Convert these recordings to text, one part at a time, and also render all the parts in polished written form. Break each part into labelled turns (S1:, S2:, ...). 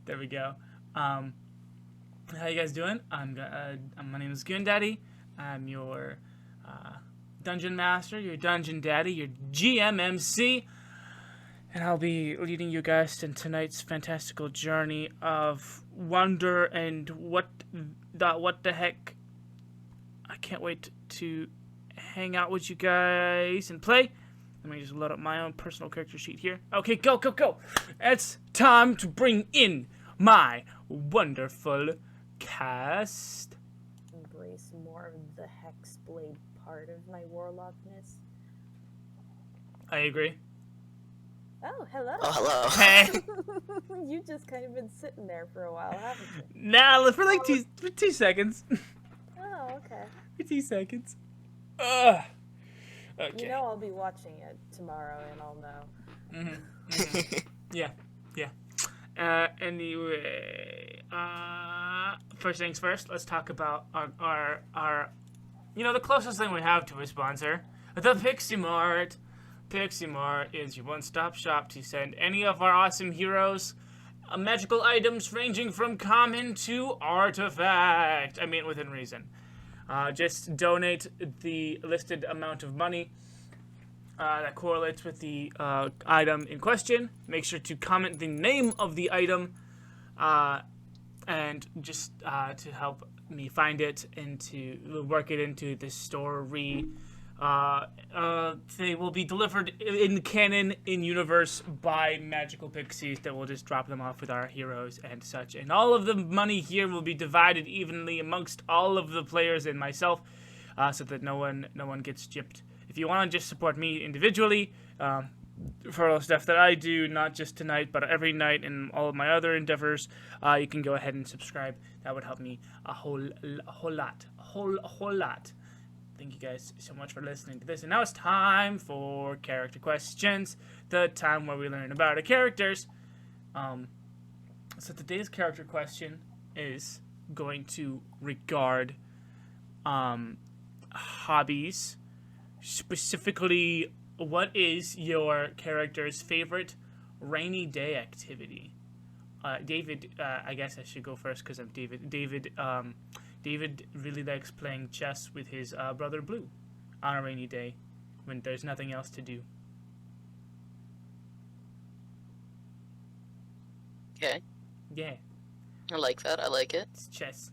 S1: There we go. How you guys doing? My name is Goon Daddy. I'm your dungeon master, your dungeon daddy, your GMMC, and I'll be leading you guys in tonight's fantastical journey of wonder and what the heck. I can't wait to hang out with you guys and play. Let me just load up my own personal character sheet here. Okay, go. It's time to bring in my wonderful cast.
S2: Embrace more of the hexblade part of my warlockness.
S1: I agree.
S2: Oh, hello.
S3: Oh, hello.
S1: Hey.
S2: You've just kind of been sitting there for a while, haven't you?
S1: Nah, for like two seconds.
S2: Oh, okay.
S1: For 2 seconds. Ugh. Okay.
S2: You know I'll be watching it tomorrow, and I'll know.
S1: Yeah. Anyway, first things first, let's talk about our the closest thing we have to a sponsor, the Pixie Mart. Pixie Mart is your one-stop shop to send any of our awesome heroes magical items ranging from common to artifact. I mean, within reason. Just donate the listed amount of money that correlates with the item in question. Make sure to comment the name of the item and just to help me find it and to work it into the story. They will be delivered in canon, in universe, by magical pixies that will just drop them off with our heroes and such. And all of the money here will be divided evenly amongst all of the players and myself, so that no one gets gypped. If you want to just support me individually, for all the stuff that I do, not just tonight, but every night and all of my other endeavors, you can go ahead and subscribe. That would help me a whole lot. Thank you guys so much for listening to this. And now it's time for character questions, the time where we learn about our characters. So today's character question is going to regard hobbies. Specifically, what is your character's favorite rainy day activity? David, I guess I should go first because I'm David. David really likes playing chess with his brother Blue on a rainy day when there's nothing else to do.
S3: Okay.
S1: Yeah.
S3: I like that. I like it.
S1: It's chess.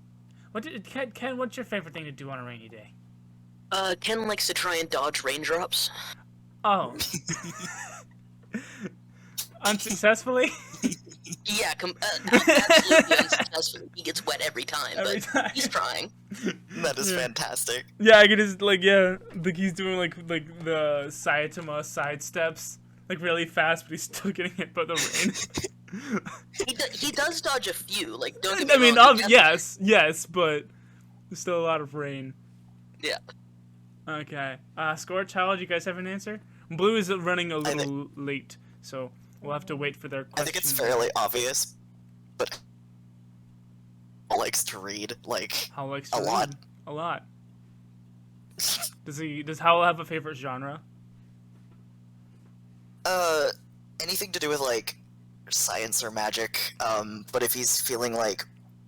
S1: Ken, what's your favorite thing to do on a rainy day?
S3: Ken likes to try and dodge raindrops.
S1: Oh. Unsuccessfully?
S3: Yeah, absolutely unsuccessfully. He gets wet every time, he's trying.
S4: That is fantastic.
S1: Yeah, I can just, he's doing, like the Saitama side steps, really fast, but he's still getting hit by the rain.
S3: He does dodge a few, don't get me wrong.
S1: I mean, yes, but there's still a lot of rain.
S3: Yeah.
S1: Okay. Skortch, Howle, do you guys have an answer? Blue is running a little late, so we'll have to wait for their question.
S4: I think it's fairly obvious, but Howle likes to read,
S1: Howle likes to
S4: a
S1: read
S4: lot.
S1: A lot. Does Howle have a favorite genre?
S4: Anything to do with, science or magic, but if he's feeling,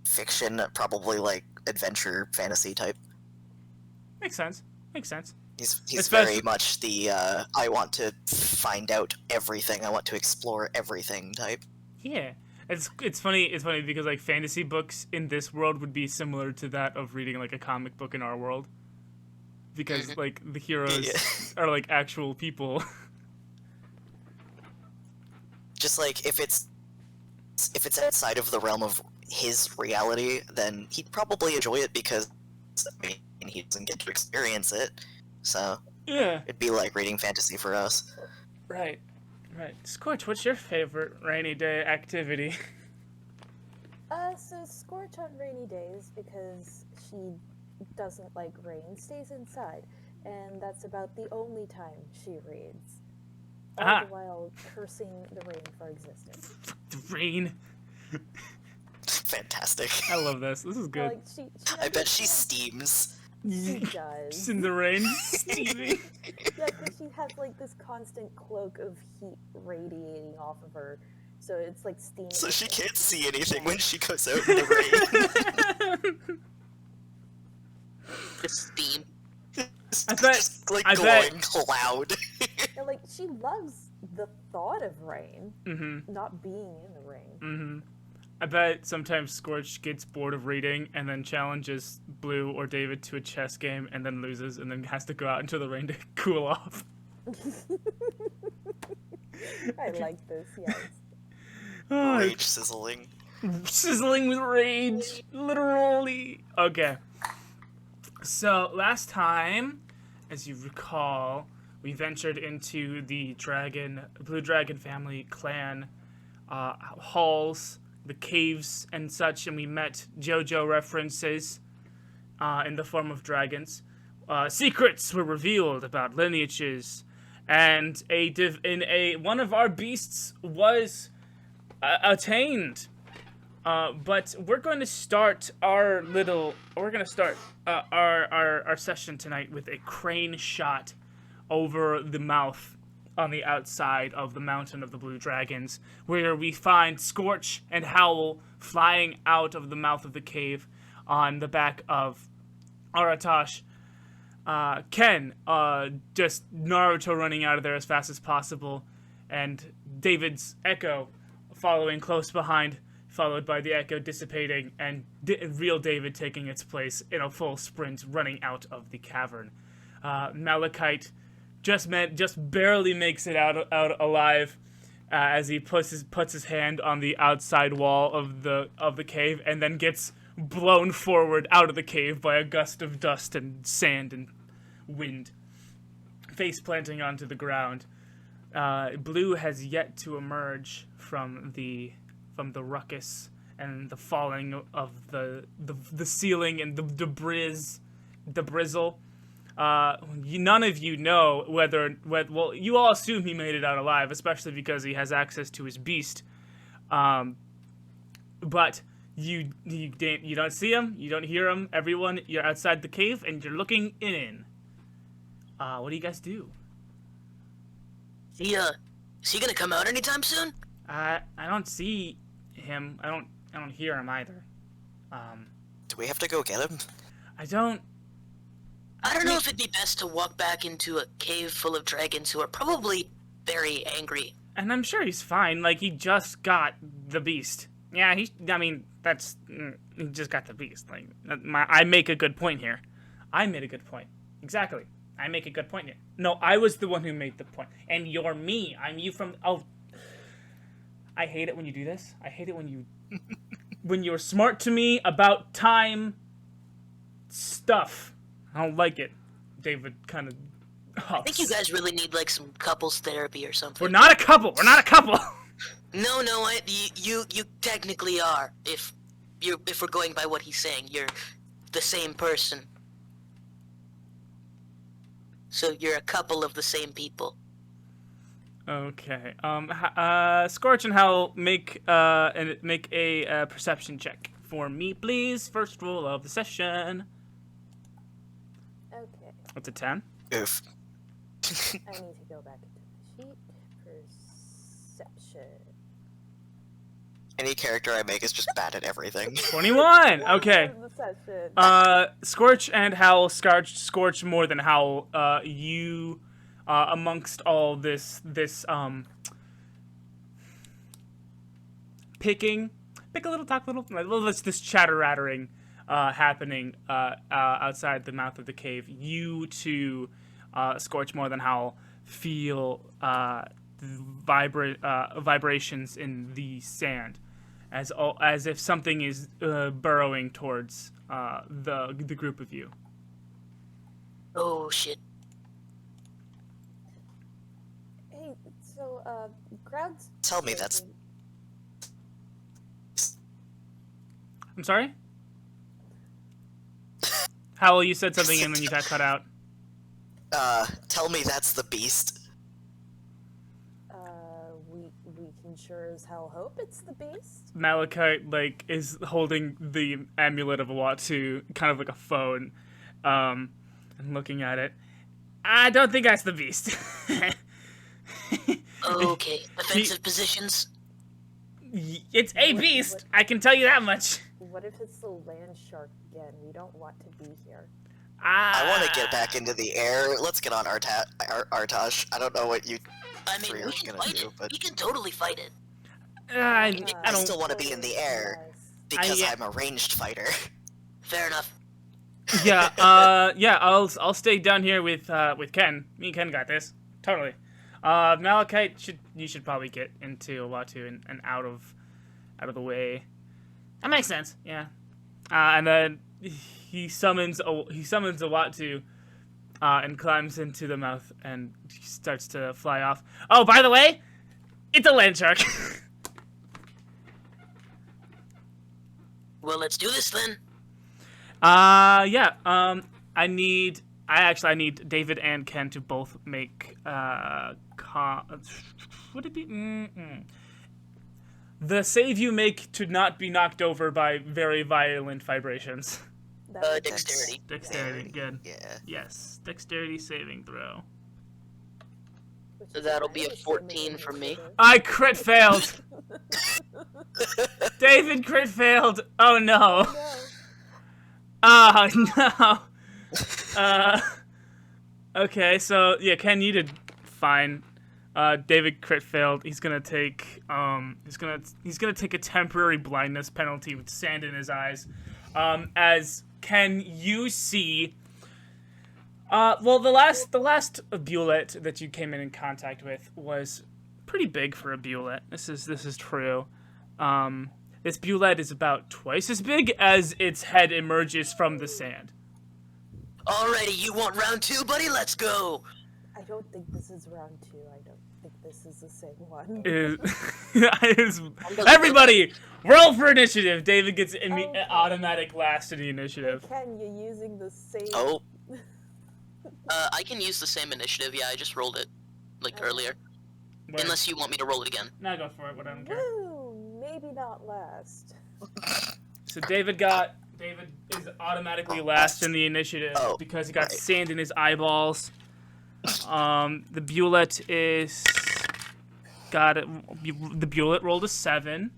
S4: fiction, probably, adventure, fantasy type.
S1: Makes sense.
S4: He's very much the, I want to find out everything, I want to explore everything type.
S1: Yeah. It's funny because, fantasy books in this world would be similar to that of reading, a comic book in our world. Because, the heroes are, actual people.
S4: Just, if it's outside of the realm of his reality, then he'd probably enjoy it because, he doesn't get to experience it. So,
S1: yeah.
S4: It'd be like reading fantasy for us.
S1: Right. Skortch, what's your favorite rainy day activity?
S2: So Skortch on rainy days, because she doesn't like rain, stays inside. And that's about the only time she reads. All the while cursing the rain for existence.
S1: The rain.
S4: Fantastic.
S1: I love this. This is good.
S2: She
S4: I bet she steams.
S2: She does.
S1: Just in the rain, steaming.
S2: Yeah, because she has this constant cloak of heat radiating off of her, so it's like steaming.
S4: So she can't see anything when she goes out in the rain.
S3: The steam.
S1: I bet-
S4: just like
S1: I
S4: glowing
S1: bet-
S4: cloud.
S2: And, like, she loves the thought of rain,
S1: Mm-hmm.
S2: not being in the rain.
S1: Mm-hmm. I bet sometimes Skortch gets bored of reading and then challenges Blue or David to a chess game and then loses and then has to go out into the rain to cool off.
S2: I like this, yes.
S1: Oh,
S4: Rage sizzling.
S1: sizzling with rage, literally. Okay. So last time, as you recall, we ventured into the Blue Dragon family clan halls, the caves and such, and we met JoJo references in the form of dragons. Secrets were revealed about lineages, and one of our beasts was attained. But we're going to start our session tonight with a crane shot over the mouth on the outside of the Mountain of the Blue Dragons, where we find Skortch and Howle flying out of the mouth of the cave on the back of Aratosh. Ken, just Naruto running out of there as fast as possible, and David's Echo following close behind, followed by the Echo dissipating, and real David taking its place in a full sprint running out of the cavern. Malachite just barely makes it out alive as he puts his hand on the outside wall of the cave, and then gets blown forward out of the cave by a gust of dust and sand and wind, face planting onto the ground. Blue has yet to emerge from the ruckus and the falling of the ceiling and the drizzle. None of you know whether you all assume he made it out alive, especially because he has access to his beast. But you don't see him, you don't hear him. Everyone, you're outside the cave and you're looking in. What do you guys do?
S3: Is he gonna come out anytime soon?
S1: I don't see him. I don't hear him either.
S4: Do we have to go get him?
S3: I don't know if it'd be best to walk back into a cave full of dragons who are probably very angry.
S1: And I'm sure he's fine. Like, he just got the beast. Yeah, he just got the beast. Like, I make a good point here. I made a good point. Exactly. I make a good point here. No, I was the one who made the point. And you're me. I'm you from... Oh. I hate it when you do this. I hate it when you... when you're smart to me about time stuff. I don't like it. David kind of huffs.
S3: I think you guys really need like some couples therapy or something.
S1: We're not a couple. We're not a couple.
S3: No, you technically are. If we're going by what he's saying, you're the same person. So you're a couple of the same people.
S1: Okay. Skortch and Howle make a perception check for me, please. First roll of the session.
S2: Okay.
S1: What's a 10?
S4: Oof.
S2: I need to go back into the sheet. Perception.
S4: Any character I make is just bad at everything.
S1: 21. Okay.
S2: The session.
S1: Skortch and Howle. Skortch more than Howle. You, amongst all this picking, pick a little, talk a little. This chatter-rattering happening outside the mouth of the cave. You too, Skortch more than Howle, feel vibrations in the sand, as if something is burrowing towards the group of you.
S3: Oh shit.
S2: Hey, so, Ground's...
S4: Tell me that's...
S1: I'm sorry? Howle, you said something and then you got cut out.
S4: Tell me that's the beast.
S2: We can sure as hell hope it's the beast.
S1: Malachite, is holding the amulet of Awatu, kind of like a phone, and looking at it. I don't think that's the beast.
S3: Okay. Defensive positions.
S1: It's a beast. I can tell you that much.
S2: What if it's the land shark again? We don't want to be here.
S4: I want to get back into the air. Let's get on Artosh. I don't know what you
S3: I mean,
S4: three
S3: we
S4: are
S3: can
S4: gonna
S3: fight
S4: do,
S3: it.
S4: but
S3: We can totally fight it.
S1: I
S4: I
S1: don't.
S4: still want to be in the air because I'm a ranged fighter.
S3: Fair enough.
S1: Yeah. I'll stay down here with Ken. Me and Ken got this. Totally. Malachite you should probably get into Watu and out of the way. That makes sense. Yeah. And then he summons a Watu, and climbs into the mouth and starts to fly off. Oh, by the way, it's a land shark.
S3: Well, let's do this then.
S1: Yeah. I need David and Ken to both make would it be the save you make to not be knocked over by very violent vibrations.
S3: Dexterity.
S1: Dexterity, good.
S4: Yeah.
S1: Yes, dexterity saving throw.
S3: So that'll be a 14 from me.
S1: I crit failed. David crit failed. Oh no. Oh no. Okay, so yeah, Ken, you did fine. David crit failed. He's gonna take he's gonna take a temporary blindness penalty with sand in his eyes. As Ken, you see. Well, the last Bullet that you came in contact with was pretty big for a Bullet. This is true. This Bullet is about twice as big as its head emerges from the sand.
S3: Alrighty, you want round 2, buddy? Let's go.
S2: I don't think this is round 2. I don't think this is the same one.
S1: Everybody, roll for initiative. David gets automatic last in the initiative.
S2: Ken, you're using the same.
S4: Oh.
S3: I can use the same initiative. Yeah, I just rolled it, earlier.
S1: Where?
S3: Unless you want me to roll it again.
S1: No, go for it. I don't care.
S2: Woo! Maybe not last.
S1: So David is automatically last in the initiative because he got sand in his eyeballs. The Bullet the Bullet rolled a 7.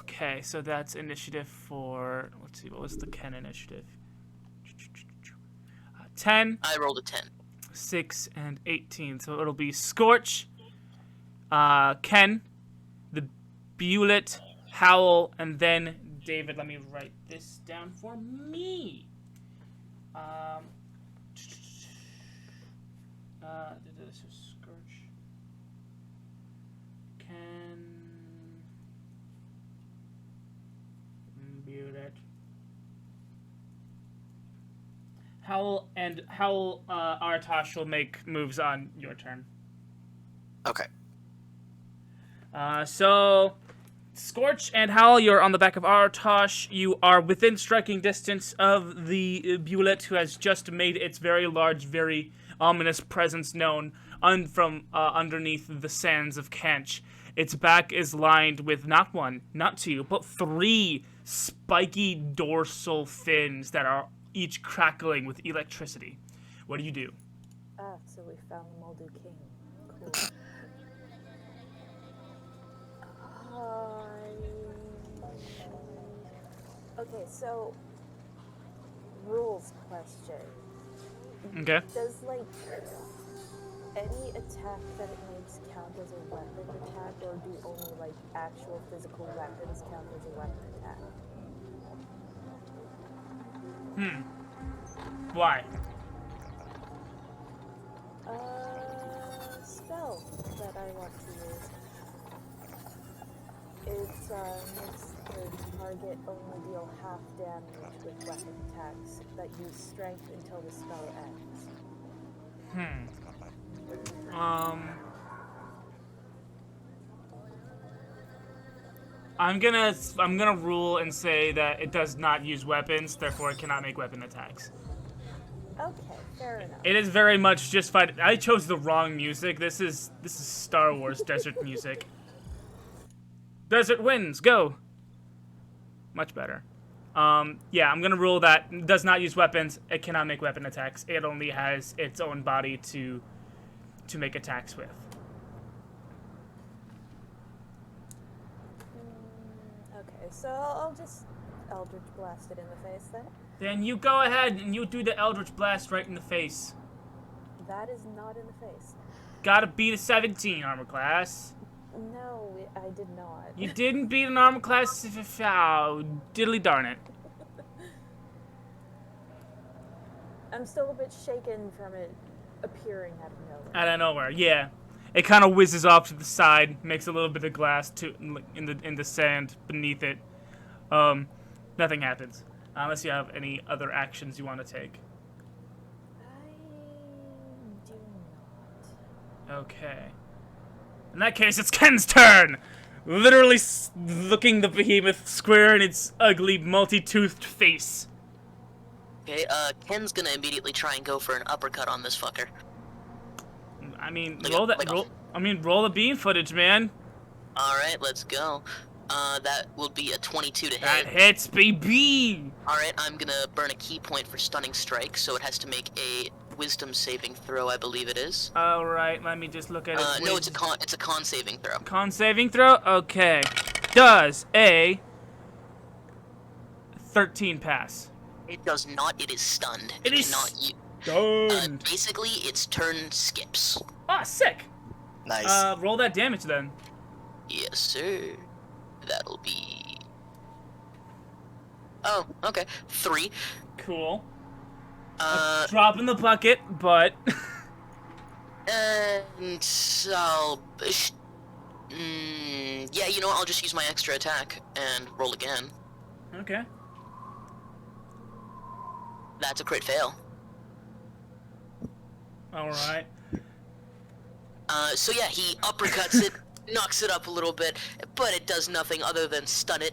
S1: Okay, so that's initiative for, let's see, what was the Ken initiative? 10.
S3: I rolled a 10.
S1: 6 and 18. So it'll be Skortch, Ken, the Bullet, Howle, and then David. Let me write this down for me. This is Skortch, Ken, Bullet, Howle, and Artosh will make moves on your turn.
S4: Okay.
S1: So, Skortch and Howle, you're on the back of Artosh. You are within striking distance of the Bullet, who has just made its very large, very ominous presence known from underneath the sands of Kench. Its back is lined with not 1, not 2, but 3 spiky dorsal fins that are each crackling with electricity. What do you do?
S2: So we found the Moldu King. Cool. Okay, so rules question.
S1: Okay.
S2: Does any attack that it makes count as a weapon attack, or do only actual physical weapons count as a weapon attack?
S1: Why?
S2: Spell that I want to use. It makes the target only deal half damage with weapon attacks that use strength until the spell ends.
S1: I'm gonna rule and say that it does not use weapons, therefore it cannot make weapon attacks.
S2: Okay, fair enough.
S1: It is very much just fight. I chose the wrong music. This is Star Wars desert music. Desert winds, go. Much better. Yeah, I'm gonna rule that it does not use weapons. It cannot make weapon attacks. It only has its own body to make attacks with.
S2: Okay, so I'll just Eldritch Blast it in the face then.
S1: Then you go ahead and you do the Eldritch Blast right in the face.
S2: That is not in the face.
S1: Gotta beat a 17 armor class.
S2: No, I did not.
S1: You didn't beat an armor class. Oh, diddly darn it.
S2: I'm still a bit shaken from it appearing out of nowhere.
S1: Out of nowhere, yeah. It kind of whizzes off to the side, makes a little bit of glass in the sand beneath it. Nothing happens unless you have any other actions you want to take.
S2: I do not.
S1: Okay. In that case, it's Ken's turn. Literally looking the behemoth square in its ugly, multi-toothed face.
S3: Okay, Ken's gonna immediately try and go for an uppercut on this fucker.
S1: I mean,
S3: Like
S1: roll
S3: a-
S1: that.
S3: like a-
S1: Roll. I mean, roll the beam footage, man.
S3: Alright, let's go. That will be a 22 to
S1: That
S3: hit.
S1: hits, baby.
S3: Alright, I'm gonna burn a key point for stunning strike, so it has to make a wisdom saving throw, I believe it is.
S1: All right, let me just look at it.
S3: No, it's a con saving throw.
S1: Con saving throw. Okay. Does a 13 pass?
S3: It does not, it is stunned.
S1: It is
S3: cannot
S1: Stunned.
S3: basically, its turn skips.
S1: Ah, sick.
S4: Nice.
S1: Roll that damage then.
S3: Yes, sir. That'll be... Oh, okay. 3.
S1: Cool.
S3: Uh,
S1: Drop in the bucket, but
S3: and I'll... yeah, you know what, I'll just use my extra attack and roll again.
S1: okay.
S3: That's a crit fail.
S1: All right.
S3: So yeah, he uppercuts it, knocks it up a little bit, but it does nothing other than stun it.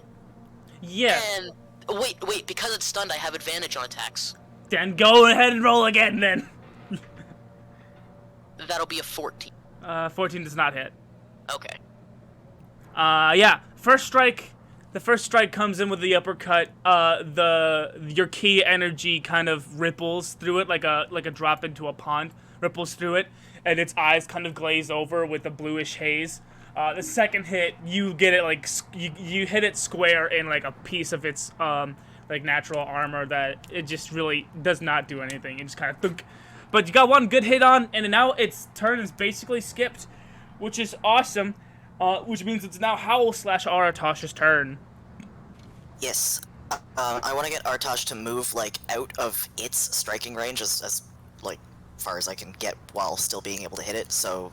S1: Yeah.
S3: And wait, because it's stunned, I have advantage on attacks.
S1: Then go ahead and roll again then.
S3: That'll be a 14.
S1: 14 does not hit.
S3: Okay.
S1: Yeah. First strike. The first strike comes in with the uppercut. Your key energy kind of ripples through it like a drop into a pond. Ripples through it, and its eyes kind of glaze over with a bluish haze. The second hit, you get it like you hit it square in like a piece of its like natural armor that it just really does not do anything. It just kind of thunk. But you got one good hit on, and now its turn is basically skipped, which is awesome. Which means it's now Howle/Aratosh's turn.
S4: Yes. I want to get Artosh to move, like, out of its striking range as like, far as I can get while still being able to hit it, so...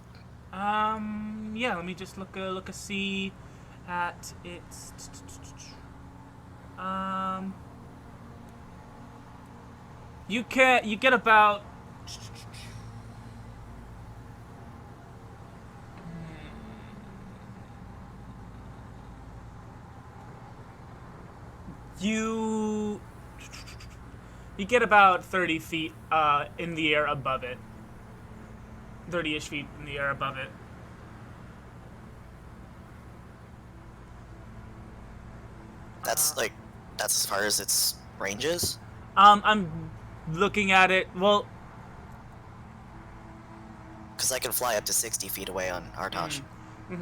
S1: Yeah, let me just look a see at its... You get about... You get about 30 feet in the air above it. 30-ish feet in the air above it.
S4: That's, like, that's as far as its range is?
S1: I'm looking at it. Well,
S4: Because I can fly up to 60 feet away on Artosh.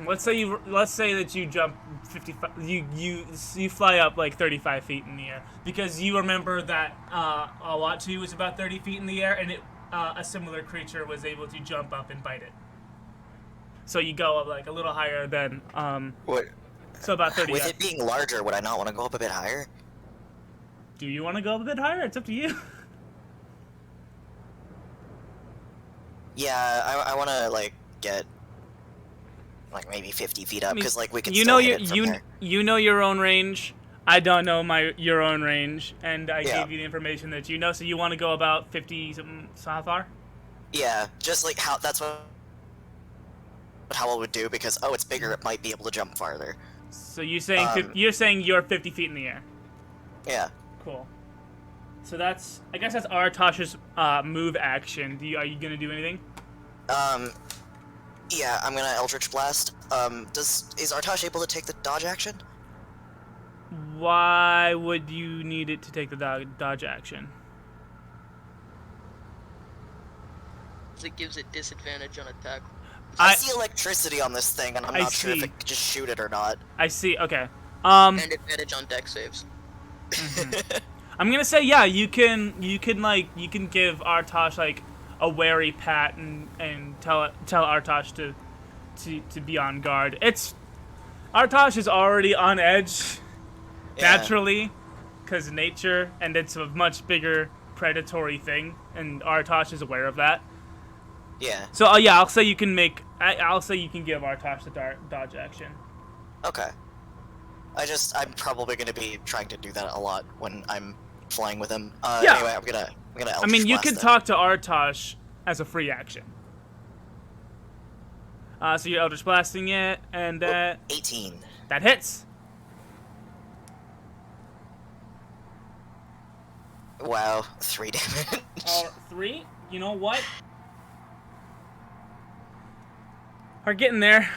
S1: let's say that you jump 55. You fly up like 35 feet in the air because you remember that Awatu was about 30 feet in the air, and a similar creature was able to jump up and bite it. So you go up like a little higher than
S4: What?
S1: so about 30.
S4: With it being larger, would I not want to go up a bit higher?
S1: Do you want to go up a bit higher? It's up to you.
S4: Yeah, I want to, like, get, like, maybe 50 feet up,
S1: I mean,
S4: because, like, we can
S1: you
S4: still
S1: know
S4: hit it from there.
S1: you know your own range. I don't know your own range, and I
S4: Yeah.
S1: gave you the information that you know. So you want to go about 50 something. So how far?
S4: Yeah, just like how that's what Howle would do, because oh, it's bigger, it might be able to jump farther.
S1: So you're saying you're 50 feet in the air.
S4: Yeah.
S1: Cool. So I guess that's Aratosh's move action. Are you gonna do anything?
S4: Yeah, I'm gonna Eldritch Blast. Is Artosh able to take the dodge action?
S1: Why would you need it to take the dodge action?
S3: It gives it disadvantage on attack.
S4: I see electricity on this thing, and I'm
S1: I
S4: not sure if
S1: see.
S4: it could just shoot it or not.
S1: I see. Okay. Um,
S3: And advantage on deck saves.
S1: I'm gonna say yeah. You can give Artosh like a wary pat and tell Artosh to be on guard. Artosh is already on edge
S4: Yeah.
S1: naturally, because nature, and it's a much bigger predatory thing, and Artosh is aware of that.
S4: Yeah.
S1: So yeah, I'll say you can give Artosh the dodge action.
S4: Okay. I'm probably gonna be trying to do that a lot when I'm flying with him.
S1: Yeah.
S4: Anyway, I'm gonna
S1: I mean, you
S4: Eldritch
S1: can
S4: Blast
S1: talk to Artosh as a free action. So you're Eldritch Blasting it, and
S4: then. 18.
S1: that hits.
S4: Wow, 3 damage.
S1: 3. You know what? Are getting there.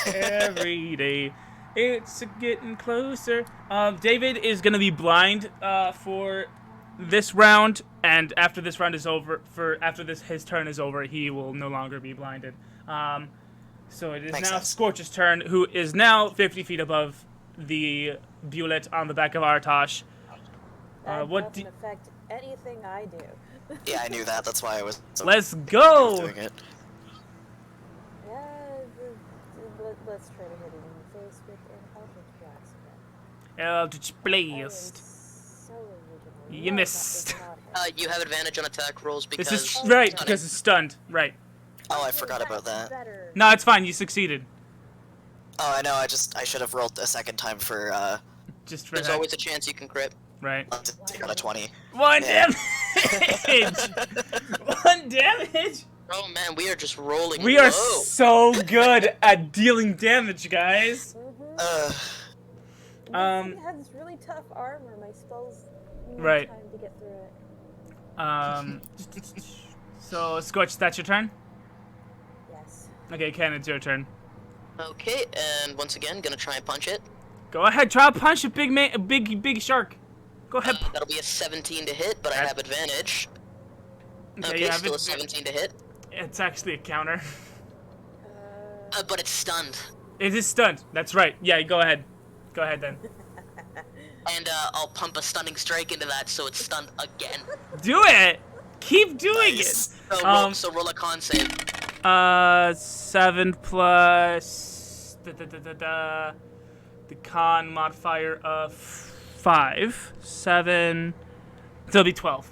S1: Every day, it's getting closer. David is gonna be blind for this round, and after this round is over, his turn is over, he will no longer be blinded. So it is
S4: Makes
S1: now
S4: sense.
S1: Skortch's turn, who is now 50 feet above the bullet on the back of Artosh.
S2: That
S1: What
S2: doesn't affect anything I do.
S4: Yeah, I knew that. That's why I was.
S1: Let's go!
S4: Doing it.
S2: Yeah, let's try to hit it in the face with an Eldritch Blast again.
S1: Eldritch
S2: I am
S1: Blazed.
S2: so original.
S1: You
S2: No,
S1: missed.
S2: that does not hit.
S3: You have advantage on attack rolls because...
S1: This is
S2: Oh,
S1: right
S2: stunning.
S1: because it's stunned. Right.
S4: Oh, I
S2: Okay,
S4: forgot about
S2: that's
S4: that.
S2: better.
S1: No, it's fine. You succeeded.
S4: Oh, I know. I should have rolled a second time for
S1: Just for
S3: There's
S1: that.
S3: always a chance you can crit.
S1: Right.
S4: to take out a 20.
S1: 1
S4: Yeah.
S1: damage. 1 damage.
S3: Oh man, we are just rolling
S1: We are
S3: low.
S1: so good at dealing damage, guys.
S2: Mhm. This
S1: Um,
S2: thing has really tough armor. My spells need
S1: Right.
S2: time to get through it.
S1: So Skortch, that's your turn.
S2: Yes.
S1: Okay, Ken, it's your turn.
S3: Okay, and once again, gonna try and punch it.
S1: Go ahead, try to punch a big shark. Go ahead.
S3: That'll be a 17 to hit, but I
S1: That-
S3: have advantage.
S1: Okay,
S3: Okay,
S1: you have
S3: still a
S1: it.
S3: 17 to hit.
S1: It's actually a counter.
S3: But it's stunned.
S1: It is stunned. That's right. Yeah, go ahead. Go ahead then.
S3: And I'll pump a stunning strike into that so it's stunned again.
S1: Do it. Keep doing
S4: Nice.
S3: So roll a con save.
S1: it. 7 plus the con modifier of 5. 7. So it'll be 12.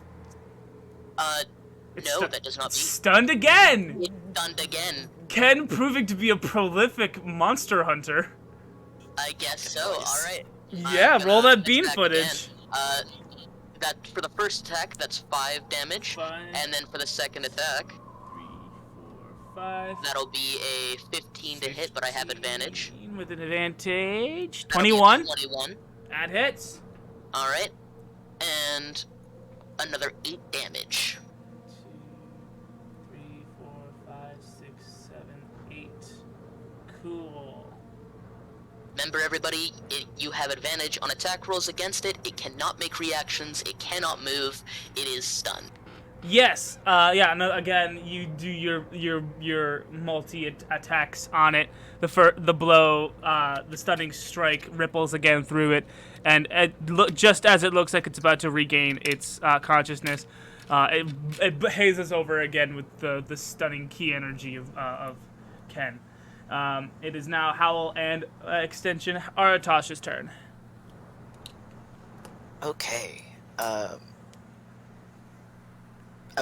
S1: It's
S3: No,
S1: stu-
S3: that does not beat.
S1: Stunned again.
S3: It's stunned again.
S1: Ken proving to be a prolific monster hunter.
S3: I guess so.
S4: Nice.
S3: All right.
S1: Yeah,
S3: I'm
S1: roll
S3: gonna
S1: that beam
S3: attack
S1: footage.
S3: again. That for the first attack, that's 5 damage,
S1: 5,
S3: and then for the second attack,
S1: 3, 4, 5.
S3: that'll be a 15 to hit, but I have advantage.
S1: 15 with an advantage.
S3: That'll be a
S1: 21.
S3: 21.
S1: That hits.
S3: All right, and another 8 damage.
S1: 2, 3, 4, 5, 6, 7, 8. Cool.
S3: Remember, everybody, you have advantage on attack rolls against it. It cannot make reactions. It cannot move. It is stunned.
S1: Yes. Yeah. No, again, you do your multi attacks on it. The blow, the stunning strike ripples again through it, and just as it looks like it's about to regain its consciousness, it hazes over again with the stunning key energy of Ken. It is now Howle and extension Aratosh's turn.
S4: Okay. I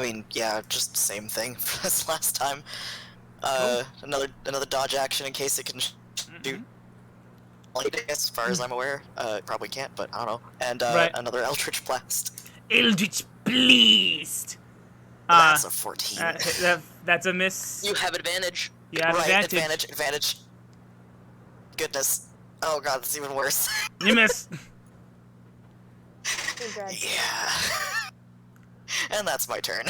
S4: mean, yeah, just same thing for this last time. Another dodge action in case it can shoot. Light, I guess, as far as I'm aware. Probably can't, but I don't know. And
S1: Right.
S4: another Eldritch Blast.
S1: Eldritch Blast.
S4: That's a 14.
S1: That's a miss.
S3: You have advantage.
S1: You have
S4: right,
S1: advantage.
S4: advantage. Goodness. Oh god, that's even worse.
S1: You miss.
S2: Congrats.
S4: Yeah. And that's my turn.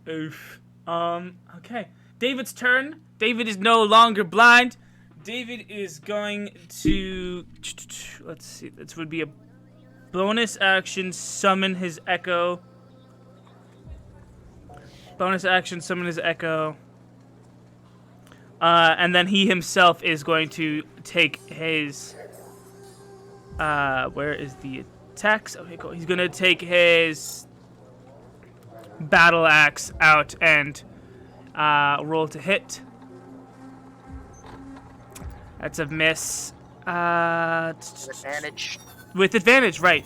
S1: Oof. Okay. David's turn. David is no longer blind. David is going to... Let's see. This would be a bonus action, summon his echo. Bonus action, summon his echo. And then he himself is going to take his Where is the attacks? Okay, cool. He's gonna take his battle axe out and roll to hit. That's a miss.
S3: Advantage.
S1: With advantage, right.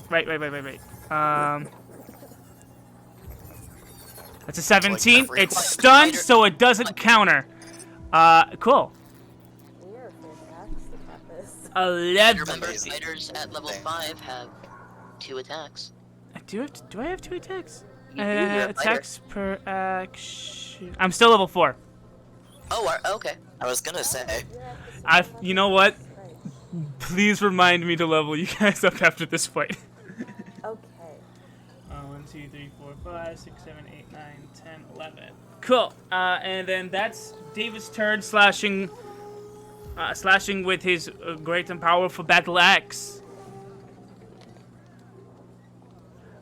S1: That's a 17.
S4: every
S1: It's
S4: fighter.
S1: stunned, so it doesn't counter. Cool.
S2: We are fantastic at this.
S1: 11.
S3: Remember,
S4: Amazing.
S3: fighters at level 5 have 2 attacks.
S1: Do I have 2 attacks?
S3: You're a fighter.
S1: Attacks per action. I'm still level 4.
S3: Oh, okay.
S4: I was gonna say.
S2: You're at the same
S1: You know what?
S2: Right.
S1: Please remind me to level you guys up after this fight.
S2: Okay.
S1: 1, 2, 3, 4, 5, 6, 7, 8, 9, 10, 11. Cool. And then that's David's turn, slashing with his great and powerful battle axe.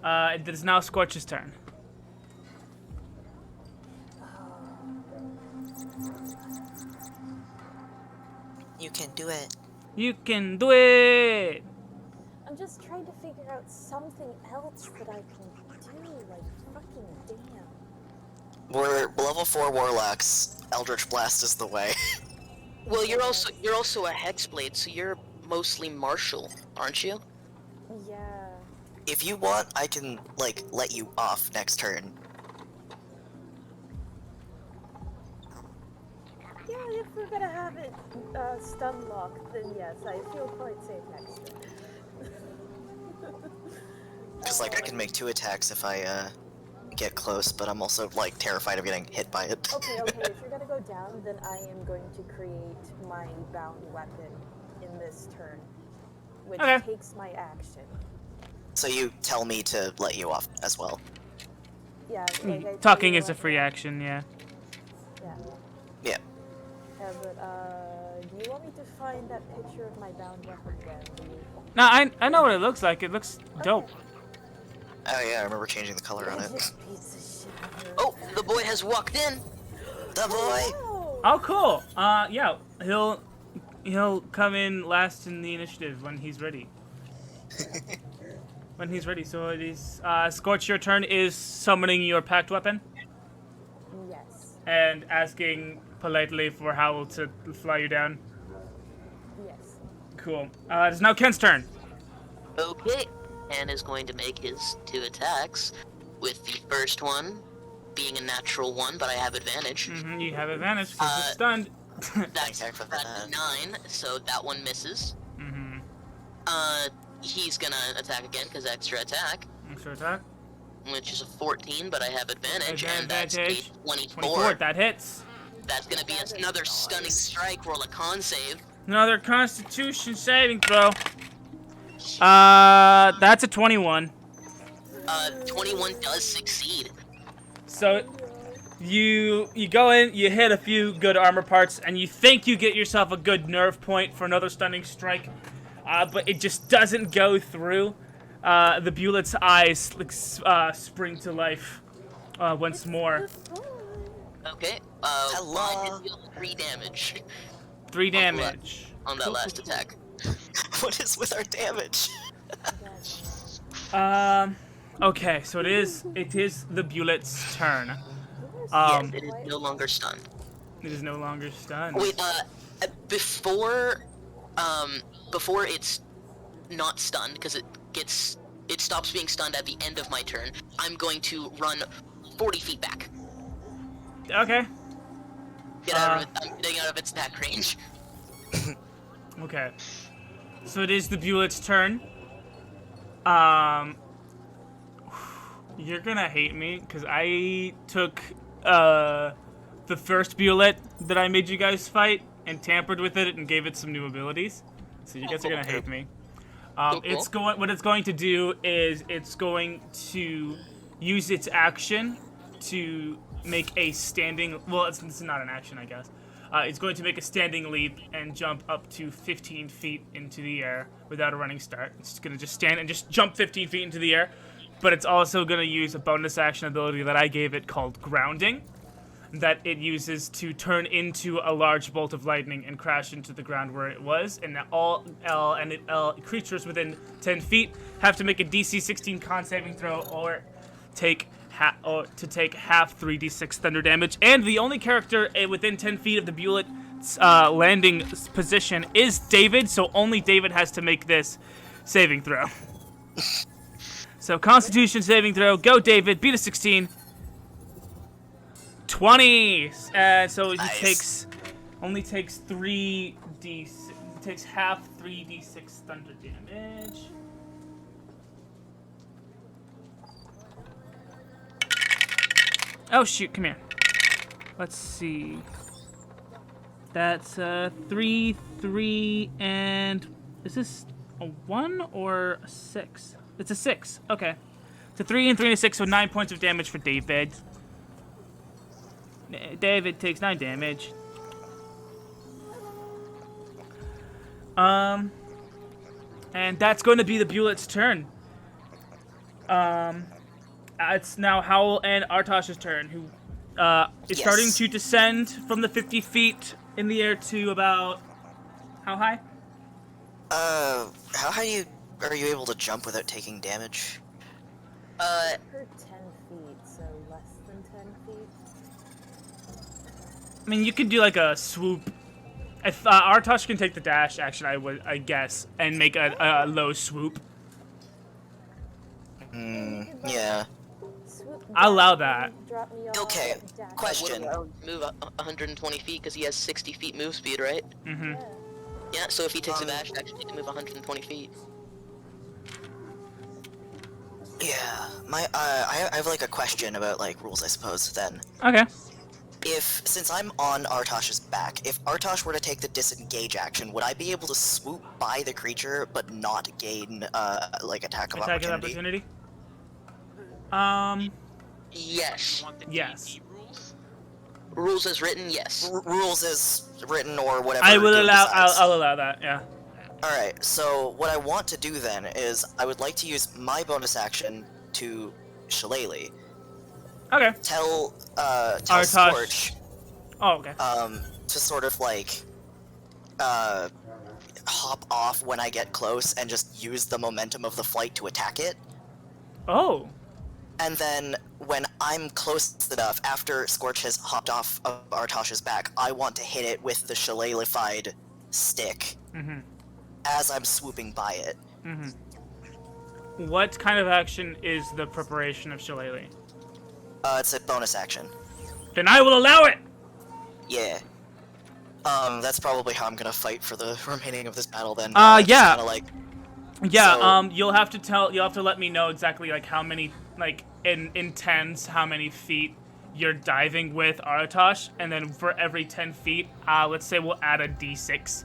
S1: It is now Skortch's turn.
S4: You can do it.
S1: You can do it.
S2: I'm just trying to figure out something else that I can do. Like, fucking damn.
S4: We're level 4 warlocks. Eldritch Blast is the way.
S3: Well, you're also a hexblade, so you're mostly martial, aren't you?
S2: Yeah.
S4: If you want, I can, like, let you off next turn.
S2: Yeah, if we're gonna have it stun locked, then yes, I feel quite safe next to it.
S4: Because, like, I can make 2 attacks if I, get close, but I'm also, like, terrified of getting hit by it.
S2: Okay, if you're gonna go down, then I am going to create my bound weapon in this turn, which
S1: Okay.
S2: takes my action.
S4: So you tell me to let you off as well.
S2: Yeah, like I tell
S1: Talking
S2: you
S1: is a
S2: what-
S1: free action, yeah.
S2: Yeah.
S4: Yeah.
S2: Yeah, but do you want me to find that picture of my bound weapon then? Do you?
S1: No, I know what it looks like. It looks dope.
S4: Oh yeah, I remember changing the color on it.
S2: Piece of shit.
S3: Oh, the boy has walked in.
S4: The boy!
S2: Oh,
S1: Oh, cool. Yeah, he'll come in last in the initiative when he's ready. When he's ready. So it is Skortch. Your turn is summoning your packed weapon
S2: yes.
S1: and asking politely for Howle to fly you down.
S2: Yes.
S1: Cool. It is now Ken's turn.
S3: Okay. Ken is going to make his 2 attacks, with the first one being a natural 1, but I have advantage.
S1: You have advantage because it's stunned.
S3: That's
S4: Thank you for
S3: that's
S4: that.
S3: 9, so that one misses. He's gonna attack again because extra attack,
S1: Extra attack.
S3: which is a 14, but I have advantage, and that's a
S1: Advantage.
S3: 24.
S1: 24. That hits.
S3: That's gonna be another stunning strike. Roll a con save.
S1: Another Constitution saving throw. That's a 21.
S3: 21 does succeed.
S1: So you go in, you hit a few good armor parts, and you think you get yourself a good nerve point for another stunning strike, but it just doesn't go through. The Bulet's eyes spring to life once more.
S3: Okay.
S4: Hello.
S3: I did deal 3 damage
S1: 3 damage.
S3: on that last attack.
S4: What is with our damage?
S1: Okay, so it is the Bulet's turn.
S3: Yes, it is no longer stunned.
S1: It is no longer stunned.
S3: Wait, before it's not stunned, because it stops being stunned at the end of my turn, I'm going to run 40 feet back.
S1: Okay.
S3: I'm getting out of its attack range.
S1: Okay. So it is the Bulet's turn. You're gonna hate me because I took the first Bulet that I made you guys fight and tampered with it and gave it some new abilities. So you guys are gonna hate me.
S3: Cool.
S1: What it's going to do is it's going to use its action to make a standing. Well, it's not an action, I guess. It's going to make a standing leap and jump up to 15 feet into the air without a running start. It's going to just stand and just jump 15 feet into the air. But it's also going to use a bonus action ability that I gave it called Grounding. that it uses to turn into a large bolt of lightning and crash into the ground where it was. And all creatures within 10 feet have to make a DC 16 con saving throw or take half 3d6 thunder damage. And the only character within 10 feet of the bullet's landing position is David, so only David has to make this saving throw. So Constitution saving throw, go David, beat a 16. 20. So he
S4: Nice.
S1: only takes 3d6. He takes half 3d6 thunder damage. Oh shoot! Come here. Let's see. That's 3, 3, and is this a 1 or a 6? It's a 6. Okay. So 3 and 3 and a 6, so 9 points of damage for David. David takes 9 damage. And that's going to be the Bulet's turn. It's now Howle and Artosh's turn, who is starting to descend from the 50 feet in the air to about how high?
S4: How high are you able to jump without taking damage?
S2: Per 10 feet, so less than 10 feet.
S1: I mean, you could do like a swoop. If Artosh can take the dash action, I guess, and make a low swoop.
S4: Yeah.
S2: Swoop
S1: I'll allow
S2: down,
S1: that.
S2: drop me off,
S4: Okay,
S2: dash.
S4: question.
S3: Move 120 feet because he has 60 feet move speed, right?
S1: Mm-hmm.
S2: Yeah.
S3: Yeah, so if he takes a dash, actually he can move 120 feet.
S4: Yeah, I have like a question about like rules, I suppose. Then,
S1: Okay.
S4: since I'm on Artosh's back, if Artosh were to take the disengage action, would I be able to swoop by the creature but not gain like attack of
S1: Attack of
S4: opportunity?
S1: opportunity.
S3: Yes.
S1: Yes.
S3: Rules as written, yes.
S4: Rules as written or whatever.
S1: I will
S4: Goon
S1: allow.
S4: decides.
S1: I'll allow that. Yeah.
S4: Alright, so what I want to do then is I would like to use my bonus action to Shillelagh.
S1: Okay.
S4: Tell
S1: Artosh.
S4: Skortch,
S1: Oh, okay.
S4: to sort of like, hop off when I get close and just use the momentum of the flight to attack it.
S1: Oh.
S4: And then when I'm close enough, after Skortch has hopped off of Artosh's back, I want to hit it with the Shillelaghified stick
S1: Mhm.
S4: as I'm swooping by it.
S1: Mhm. What kind of action is the preparation of Shillelagh?
S4: It's a bonus action.
S1: Then I will allow it.
S4: Yeah. That's probably how I'm gonna fight for the remaining of this battle then.
S1: Yeah.
S4: Just kinda like,
S1: Yeah.
S4: So-
S1: You'll have to let me know exactly like how many like in tens how many feet you're diving with Aratosh, and then for every 10 feet, let's say we'll add a d6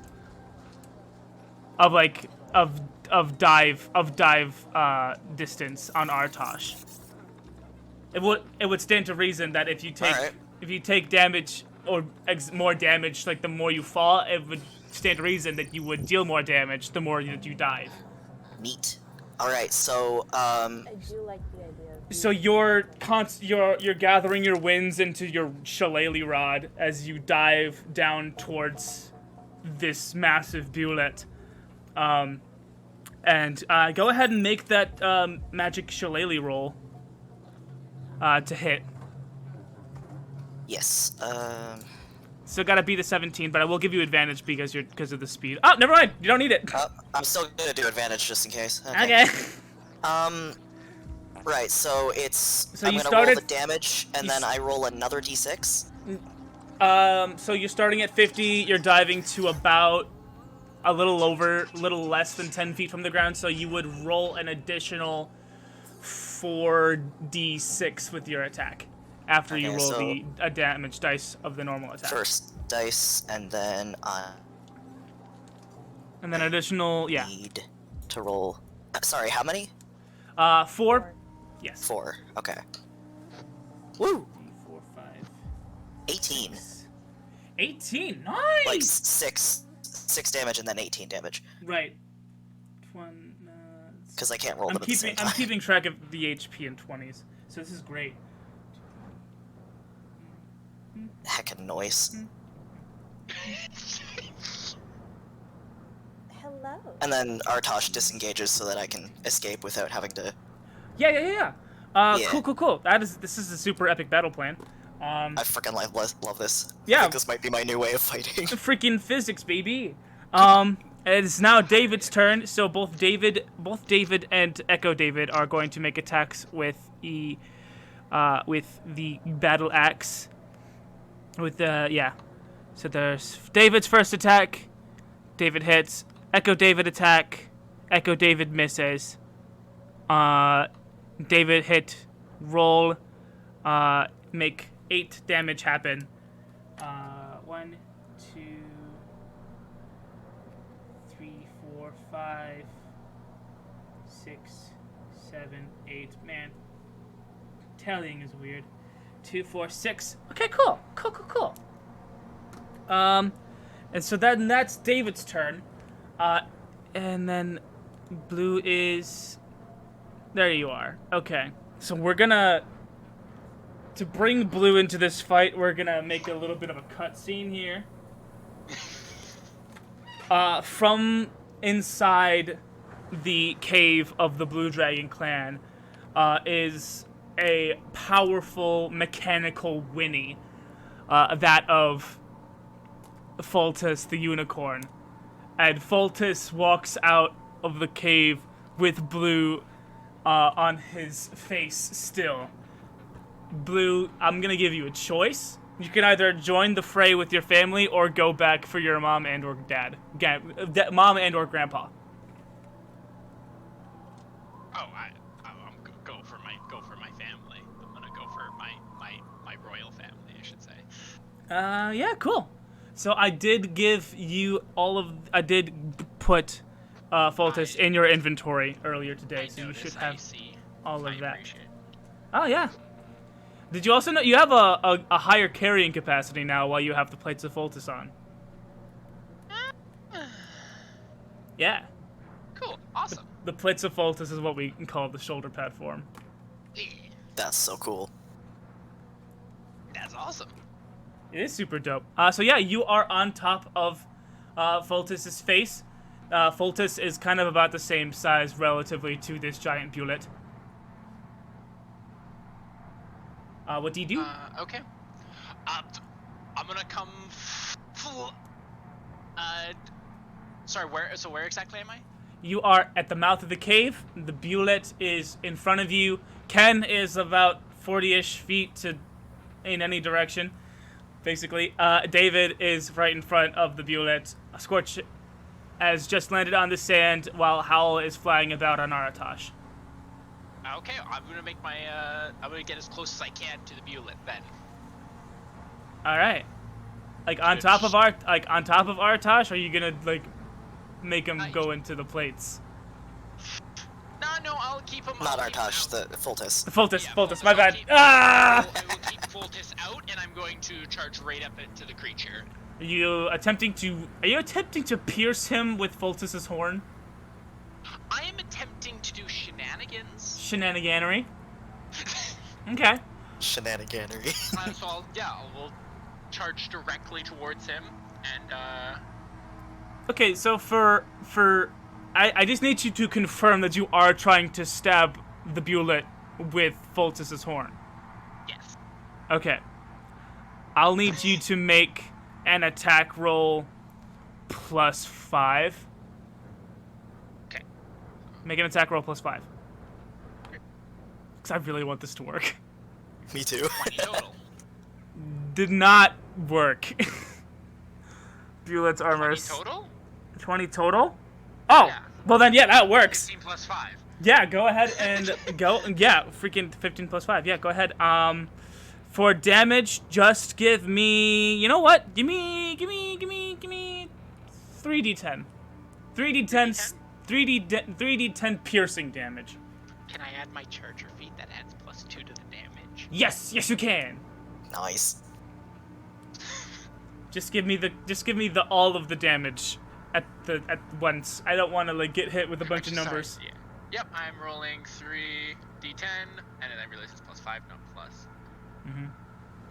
S1: of like of dive distance on Artosh. It would stand to reason that if you take
S4: Alright.
S1: if you take damage or more damage, like the more you fall, it would stand to reason that you would deal more damage the more that you dive.
S4: neat. Alright, so,
S2: I do like the idea of
S1: So you're gathering your winds into your shillelagh rod as you dive down towards this massive bullet. And go ahead and make that magic shillelagh roll to hit.
S4: yes,
S1: So gotta beat a 17, but I will give you advantage because of the speed. Oh, never mind. You don't need it.
S4: I'm still gonna do advantage just in case.
S1: Okay.
S4: Right, so it's,
S1: So
S4: I'm
S1: you
S4: gonna roll
S1: started-
S4: the damage, and then I roll another d6.
S1: So you're starting at 50. You're diving to about a little less than 10 feet from the ground. So you would roll an additional 4d6 with your attack after you
S4: Okay,
S1: roll
S4: so-
S1: a damage dice of the normal attack.
S4: First dice, and then I
S1: And then additional, yeah.
S4: need to roll... sorry, how many?
S1: 4. Yes.
S4: 4, okay. Woo!
S1: 4, 5,
S4: 18.
S1: 18.
S4: Like,
S1: Nice.
S4: 6 damage and then 18 damage.
S1: Right.
S4: Because I can't roll
S1: I'm
S4: them at the same time.
S1: keeping track of the HP in 20s, so this is great.
S4: heckin' noise.
S2: Hello.
S4: And then Artosh disengages so that I can escape without having to.
S1: Yeah.
S4: Yeah.
S1: Cool. This is a super epic battle plan.
S4: I freaking love this.
S1: Yeah.
S4: I think this might be my new way of fighting.
S1: Freaking physics, baby. It's now David's turn. So both David and Echo David are going to make attacks with the battle axe. So there's David's first attack. David hits. Echo David attack. Echo David misses. David hit. Roll. Make 8 damage happen. 1, 2, 3, 4, 5, 6, 7, 8. Man, tallying is weird. 2, 4, 6. Okay, cool. And so that's David's turn. And then Blue is... There you are. Okay. So we're gonna... To bring Blue into this fight, we're gonna make a little bit of a cutscene here. From inside the cave of the Blue Dragon clan is a powerful mechanical Winnie, that of Fultus the unicorn. And Fultus walks out of the cave with Blue on his face still. Blue, I'm gonna give you a choice. You can either join the fray with your family or go back for your mom and or dad. Mom and or grandpa.
S5: Oh, I'm go for my family. I'm gonna go for my royal family, I should say.
S1: Yeah, cool. So I did give you I did put Fultus in your inventory earlier today, so you should have all of that. Oh yeah. Did you also know you have a higher carrying capacity now while you have the plates of Fultus on? Yeah.
S5: Cool. Awesome.
S1: The plates of Fultus is what we can call the shoulder pad form.
S4: That's so cool.
S5: That's awesome.
S1: It is super dope. So yeah, you are on top of Fultus's face. Fultus is kind of about the same size relatively to this giant bullet. What do you do?
S5: Okay. I'm gonna come. Sorry. Where exactly am I?
S1: You are at the mouth of the cave. The bullet is in front of you. Ken is about 40-ish feet in any direction, basically. David is right in front of the bullet. Skortch has just landed on the sand while Howle is flying about on Aratosh.
S5: Okay, I'm gonna make my. I'm gonna get as close as I can to the bullet then.
S1: All right. On top of Aratosh, are you gonna make him go into the plates?
S5: No, I'll keep him.
S4: Not Artosh, the Fultus.
S1: Fultus, my bad. Ah!
S5: I will keep Fultus out, and I'm going to charge right up into the creature.
S1: Are you attempting to pierce him with Fultus's horn?
S5: I am attempting to do shenanigans.
S1: Shenaniganery. Okay.
S4: Shenaniganery.
S5: So we'll charge directly towards him, and
S1: Okay, so I just need you to confirm that you are trying to stab the bullet with Fultus's horn.
S5: Yes.
S1: Okay. I'll need you to make an attack roll +5.
S5: Okay.
S1: Make an attack roll +5. Because I really want this to work.
S4: Me too.
S5: 20 total.
S1: Did not work. Bullet's armor
S5: 20
S1: is...
S5: total?
S1: 20 total? Oh!
S5: Yeah.
S1: Well then, yeah, that works.
S5: 15 plus 5.
S1: Yeah, go ahead and go. Yeah, freaking 15 plus 5. Yeah, go ahead. For damage, just give me... You know what? Give me 3d10. 3d10 piercing damage.
S5: Can I add my charger feat that adds +2 to the damage?
S1: Yes, you can.
S4: Nice.
S1: Just give me the all of the damage at once. I don't want to get hit with a bunch of numbers.
S5: Sorry, yeah. Yep, I'm rolling 3d10, and then I realize it's +5, not plus.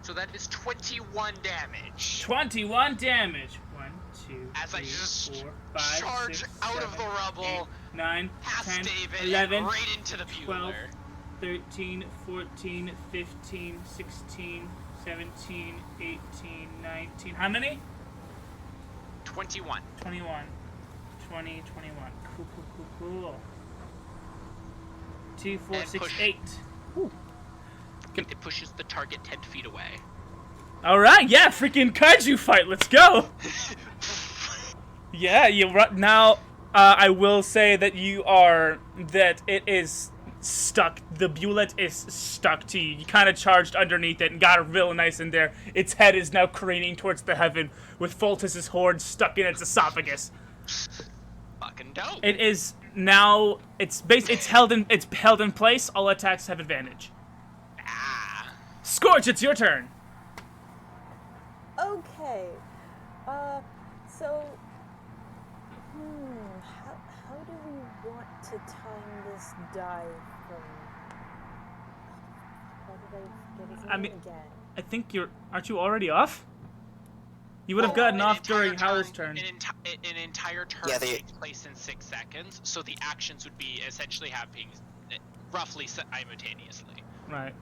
S5: So that is 21 damage.
S1: 21 damage. 1, 2,
S5: As I
S1: 3,
S5: just
S1: 4, 5,
S5: charge
S1: 6,
S5: out
S1: 7,
S5: of the rubble,
S1: 8, 9,
S5: past
S1: 10,
S5: David,
S1: 11,
S5: and right into the
S1: 12,
S5: Bueller.
S1: 13, 14, 15, 16, 17, 18, 19. How many?
S5: 21.
S1: 21. 20, 21. Cool, cool, cool, cool. 2, 4,
S5: And
S1: 6,
S5: push.
S1: 8.
S5: It pushes the target 10 feet away.
S1: Alright, yeah, freaking kaiju fight, let's go! Yeah, now, I will say that it is stuck. The Bullet is stuck to you. You kind of charged underneath it and got it real nice in there. Its head is now craning towards the heaven with Foltus's horn stuck in its esophagus.
S5: Fucking dope.
S1: It is now, it's held in place. All attacks have advantage.
S5: Ah.
S1: Skortch, it's your turn.
S2: Okay. So, how do we want to time this dive from? How did I get his name again?
S1: I think aren't you already off? You would have gotten
S5: An
S1: off
S5: entire
S1: during Howle's turn.
S5: An entire turn takes place in 6 seconds, so the actions would be essentially happening roughly simultaneously.
S1: Right.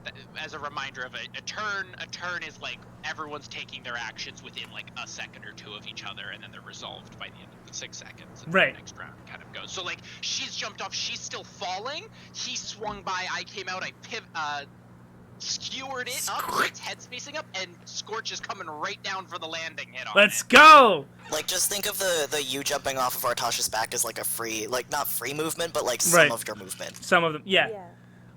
S5: As a reminder of a turn is like everyone's taking their actions within like a second or two of each other, and then they're resolved by the end of the 6 seconds. And
S1: Right.
S5: The next round kind of goes. So like she's jumped off, she's still falling. He swung by, I came out, I skewered it up, so its head's facing up, and Skortch is coming right down for the landing hit on
S1: Let's
S5: it.
S1: go!
S4: Like, just think of the you jumping off of Artasha's back as like a free, like not free movement, but like
S1: Right.
S4: some of your movement.
S1: Some of them, yeah.
S2: Yeah.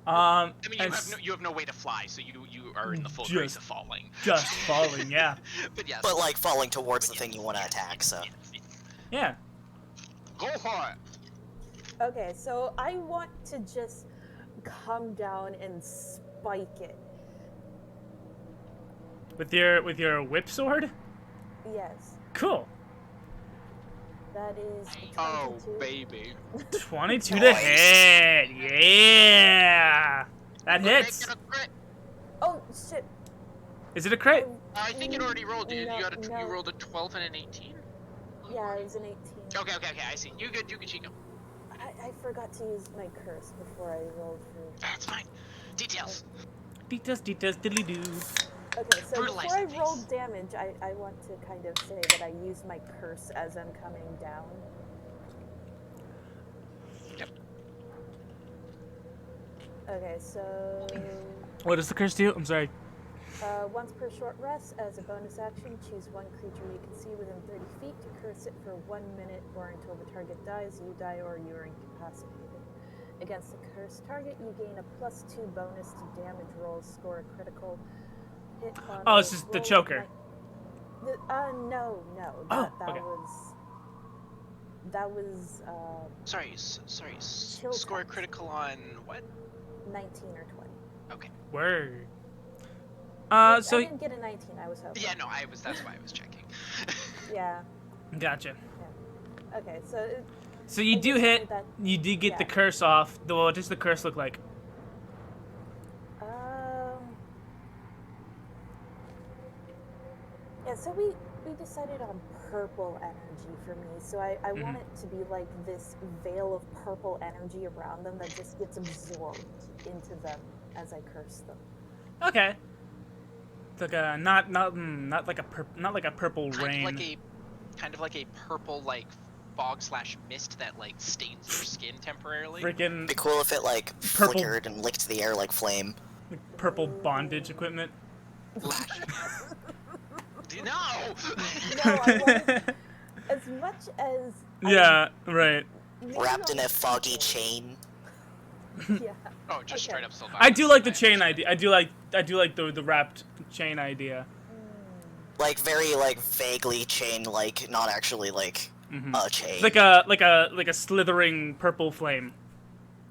S5: I mean, you have no way to fly, so you are in the full grace
S1: Just-
S5: of falling.
S1: Just falling, yeah.
S5: But yes.
S4: But like falling towards the thing you want to attack, so.
S5: Yes.
S1: Yeah.
S5: Go for it.
S2: Okay, so I want to just come down and spike it.
S1: With your whip sword?
S2: Yes,
S1: Cool.
S2: that is a 22.
S5: Oh baby.
S1: 22 to
S4: Nice.
S1: hit. Yeah. That hits.
S5: Make it a crit.
S2: Oh shit!
S1: Is it a crit?
S5: I think it already rolled. You
S2: No,
S5: got
S2: no.
S5: you rolled a 12 and an 18.
S2: Yeah, it was an 18.
S5: Okay. I see. You good, Chico.
S2: I forgot to use my curse before I rolled for.
S5: That's fine. Details.
S1: Details, diddly doo.
S2: Okay, so
S5: Brutalize
S2: before I
S5: the
S2: roll
S5: face.
S2: damage, I want to kind of say that I use my curse as I'm coming down.
S5: Yep.
S2: Okay, so
S1: What does the curse do? I'm sorry.
S2: once per short rest, as a bonus action, choose one creature you can see within 30 feet to curse it for 1 minute or until the target dies, you die, or you are incapacitated. Against the cursed target, you gain a +2 bonus to damage rolls, score a critical hit on
S1: Oh,
S2: a
S1: it's just the
S2: roll
S1: choker.
S2: No.
S1: Oh,
S2: That
S1: okay.
S2: was
S5: Sorry.
S2: Chill
S5: Score a
S2: text.
S5: critical on what?
S2: 19 or 20.
S5: Okay.
S1: Word.
S2: I
S1: So
S2: didn't get a 19, I was hoping.
S5: Yeah, no, that's why I was checking.
S2: Yeah.
S1: gotcha.
S2: Okay, so
S1: So you
S2: I
S1: do
S2: just
S1: hit.
S2: heard that-
S1: You do get the
S2: yeah.
S1: curse off. Though, what does the curse look like?
S2: Yeah, so we decided on purple energy for me. So I want it to be like this veil of purple energy around them that just gets absorbed into them as I curse them.
S1: Okay. It's like a not like a purple rain.
S5: Kind of like a purple like fog/mist that like stains your skin temporarily.
S1: Freaking
S4: It'd be cool if it like
S1: Purple.
S4: flickered and licked the air like flame.
S1: purple bondage equipment.
S5: No.
S2: No, I want as much as
S1: Yeah. Right.
S4: Wrapped in a foggy chain.
S2: Yeah.
S5: Oh, just
S2: Okay.
S5: straight up Sylvanas.
S1: I do like the chain idea. I do like the wrapped chain idea.
S4: Like very like vaguely chain, like not actually like a chain.
S1: It's like a slithering purple flame.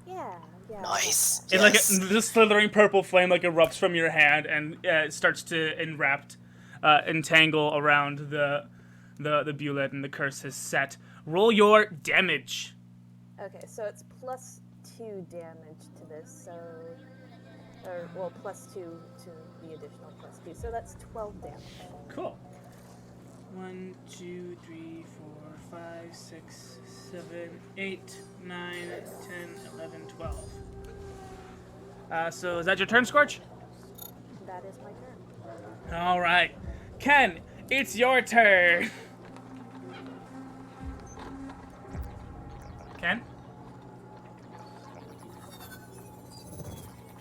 S2: Yeah.
S4: Nice.
S1: It's like the slithering purple flame like erupts from your hand and it starts to entangle around the bullet, and the curse is set. Roll your damage.
S2: Okay, so it's +2 damage to this. So Or, well, +2 to the additional +2. So that's 12 damage.
S1: Cool. 1, 2, 3, 4, 5, 6, 7, 8, 9, 10, 11, 12. So is that your turn, Skortch?
S2: That is my turn.
S1: All right. Ken, it's your turn. Ken?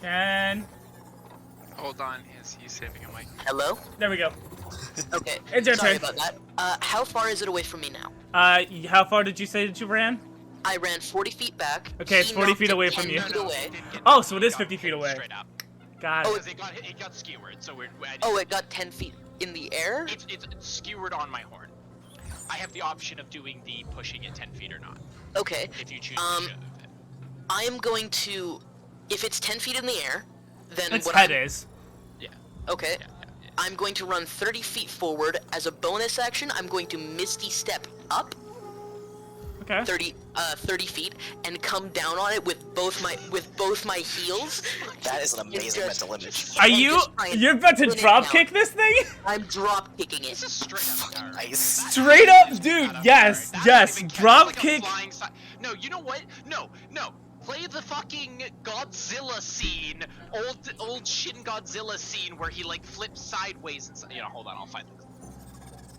S1: Ken?
S5: Hold on, he's saving a mic.
S3: Hello?
S1: There we go.
S3: Okay.
S1: It's your
S3: Sorry
S1: turn.
S3: about that. How far is it away from me now?
S1: How far did you say that you ran?
S3: I ran 40 feet back.
S1: Okay, it's
S3: He
S1: 40
S3: knocked
S1: feet
S3: it
S1: away
S3: 10
S1: from you.
S3: feet away.
S1: Oh, so it is
S5: Got
S1: 50 feet
S5: hit
S1: away.
S5: Straight up.
S1: Got
S3: Oh,
S1: it.
S5: Because it got skewered, so
S3: Oh, it got 10 feet in the air?
S5: it's skewered on my horn. I have the option of doing the pushing it 10 feet or not,
S3: Okay.
S5: if you choose to shove it.
S3: I am going to... If it's 10 feet in the air, then
S1: Its
S3: what
S1: head
S3: I'm...
S1: is.
S5: Yeah.
S3: Okay.
S5: Yeah.
S3: I'm going to run 30 feet forward. As a bonus action, I'm going to Misty Step up
S1: Okay.
S3: 30 feet and come down on it with both my heels.
S4: That is an
S3: And
S4: amazing
S3: just-
S4: mental image.
S1: Are
S3: and
S1: you?
S3: just try and
S1: You're about to
S3: pin it
S1: drop
S3: down.
S1: kick this thing?
S3: I'm drop kicking
S5: This
S3: it.
S5: is straight up. Alright.
S4: Nice.
S1: Straight up, dude. Yes,
S5: That
S1: yes.
S5: even counts
S1: Drop
S5: like a
S1: kick.
S5: flying no, you know what? No. Play the fucking Godzilla scene, old Shin Godzilla scene where he like flips sideways and hold on, I'll find it.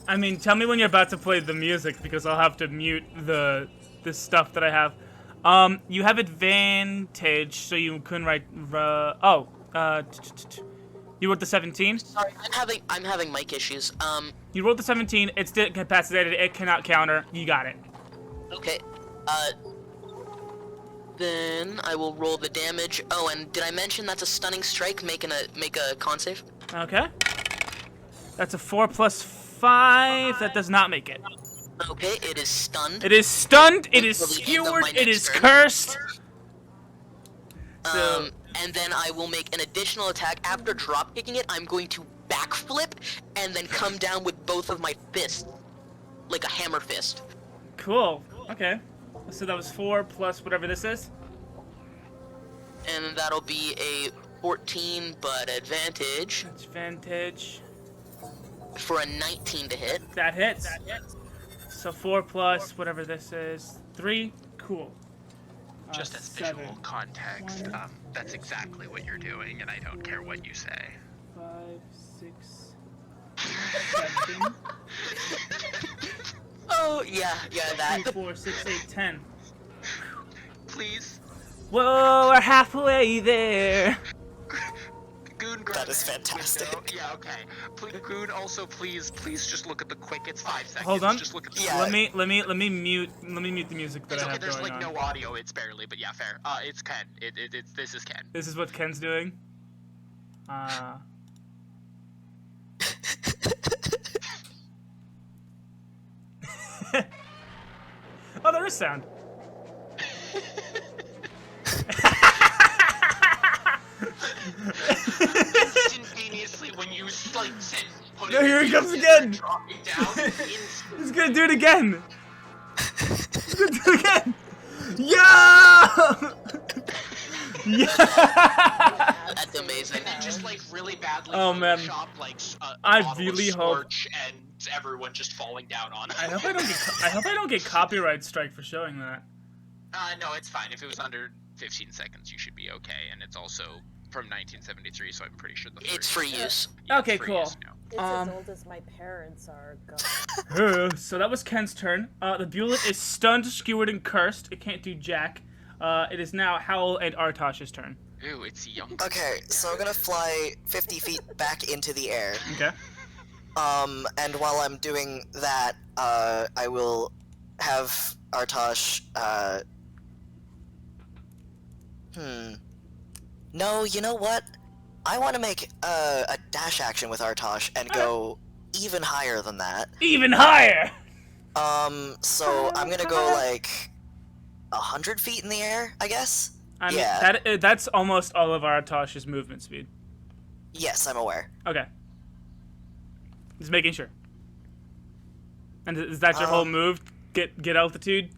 S1: I mean, tell me when you're about to play the music because I'll have to mute the stuff that I have. You have advantage, so you couldn't write. You rolled the 17.
S3: Sorry, I'm having mic issues.
S1: You rolled the 17. It's incapacitated. It cannot counter. You got it.
S3: Okay. Then I will roll the damage. Oh, and did I mention that's a stunning strike? Make a con save.
S1: Okay. That's a 4 plus 5. That does not make it.
S3: Okay, it is stunned.
S1: It is stunned. It is
S3: Until the end of
S1: skewered.
S3: my
S1: It
S3: next
S1: is
S3: turn.
S1: cursed. So,
S3: And then I will make an additional attack after drop kicking it. I'm going to backflip and then come down with both of my fists, like a hammer fist.
S1: cool. Okay. So that was 4 plus whatever this is.
S3: And that'll be a 14, but advantage
S1: That's advantage.
S3: for a 19 to hit.
S1: That hits. So 4 plus whatever this is. 3. Cool.
S5: Just as
S1: 7,
S5: visual context, that's exactly what you're doing, and I don't care what you say.
S1: 5, 6, 7,
S3: Oh, yeah,
S1: 3,
S3: that.
S1: 4, 6, 8, 10.
S5: Please,
S1: Whoa, we're halfway there.
S5: Goon, grab
S4: That is
S5: that
S4: fantastic.
S5: window. Yeah, okay. Goon, also, please just look at the quick. It's 5 seconds.
S1: Hold on.
S5: Just look at the
S4: Yeah.
S1: Let me mute the music that
S5: It's
S1: I
S5: okay,
S1: have
S5: there's
S1: going
S5: like
S1: on.
S5: no audio, it's barely, but yeah, fair. It's Ken. This is Ken.
S1: This is what Ken's doing. Oh, there is sound.
S5: Instantaneously, when you like said,
S1: No, here he comes again.
S5: dropping down,
S1: He's gonna do it again. He's gonna do it again. Yeah. Yeah.
S3: That's amazing.
S5: and then just like really badly
S1: Oh, man.
S5: Photoshop, like a
S1: I
S5: bottle
S1: really
S5: of
S1: hope-
S5: Skortch and everyone just falling down on it.
S1: I hope I don't get copyright strike for showing that.
S5: No, it's fine. If it was under 15 seconds, you should be okay. And it's also from 1973, so I'm pretty sure the
S3: It's
S5: first-
S3: free use.
S5: Yeah,
S1: Okay,
S5: free
S1: cool.
S5: use now.
S2: It's
S1: Um,
S2: as old as my parents are. God.
S1: So that was Ken's turn. The Bullet is stunned, skewered, and cursed. It can't do jack. It is now Howle and Artosh's turn.
S5: Ooh, it's young.
S4: Okay, so I'm gonna fly 50 feet back into the air.
S1: Okay.
S4: And while I'm doing that, I will have Artosh, No, you know what? I want to make a dash action with Artosh and go even higher than that.
S1: Even higher.
S4: So I'm gonna go like 100 feet in the air, I guess?
S1: I mean,
S4: Yeah.
S1: that's almost all of Artosh's movement speed.
S4: Yes, I'm aware.
S1: Okay. Just making sure. And is that your whole move? Get altitude?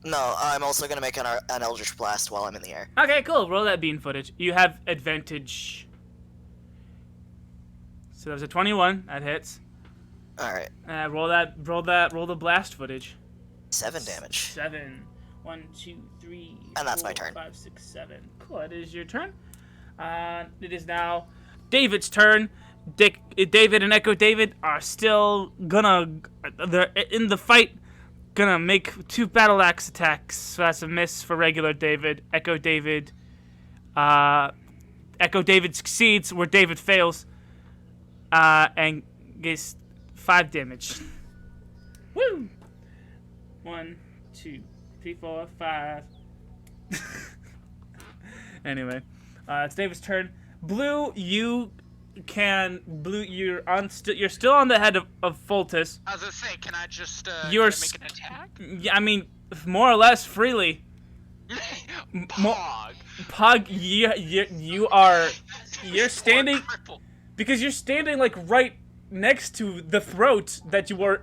S4: No, I'm also gonna make an Eldritch Blast while I'm in the air.
S1: Okay, cool. Roll that bean footage. You have advantage. So that was a 21. That hits.
S4: Alright.
S1: Roll the blast footage.
S4: 7 damage.
S1: 7. 1, 2, 3.
S4: And that's
S1: 4,
S4: my turn.
S1: 5, 6, 7. Cool. It is your turn. It is now David's turn. David and Echo David are still they're in the fight. Gonna make 2 battle axe attacks. So that's a miss for regular David. Echo David succeeds where David fails. And gets 5 damage. Woo! 1, 2, 3, 4, 5. Anyway, it's David's turn. Blue, you're still on the head of Foltus.
S5: I was gonna say, can I just can
S1: You're
S5: I make an attack?
S1: Yeah, I mean, more or less freely.
S5: Pog.
S1: Pug, you're standing because you're standing like right next to the throat that you were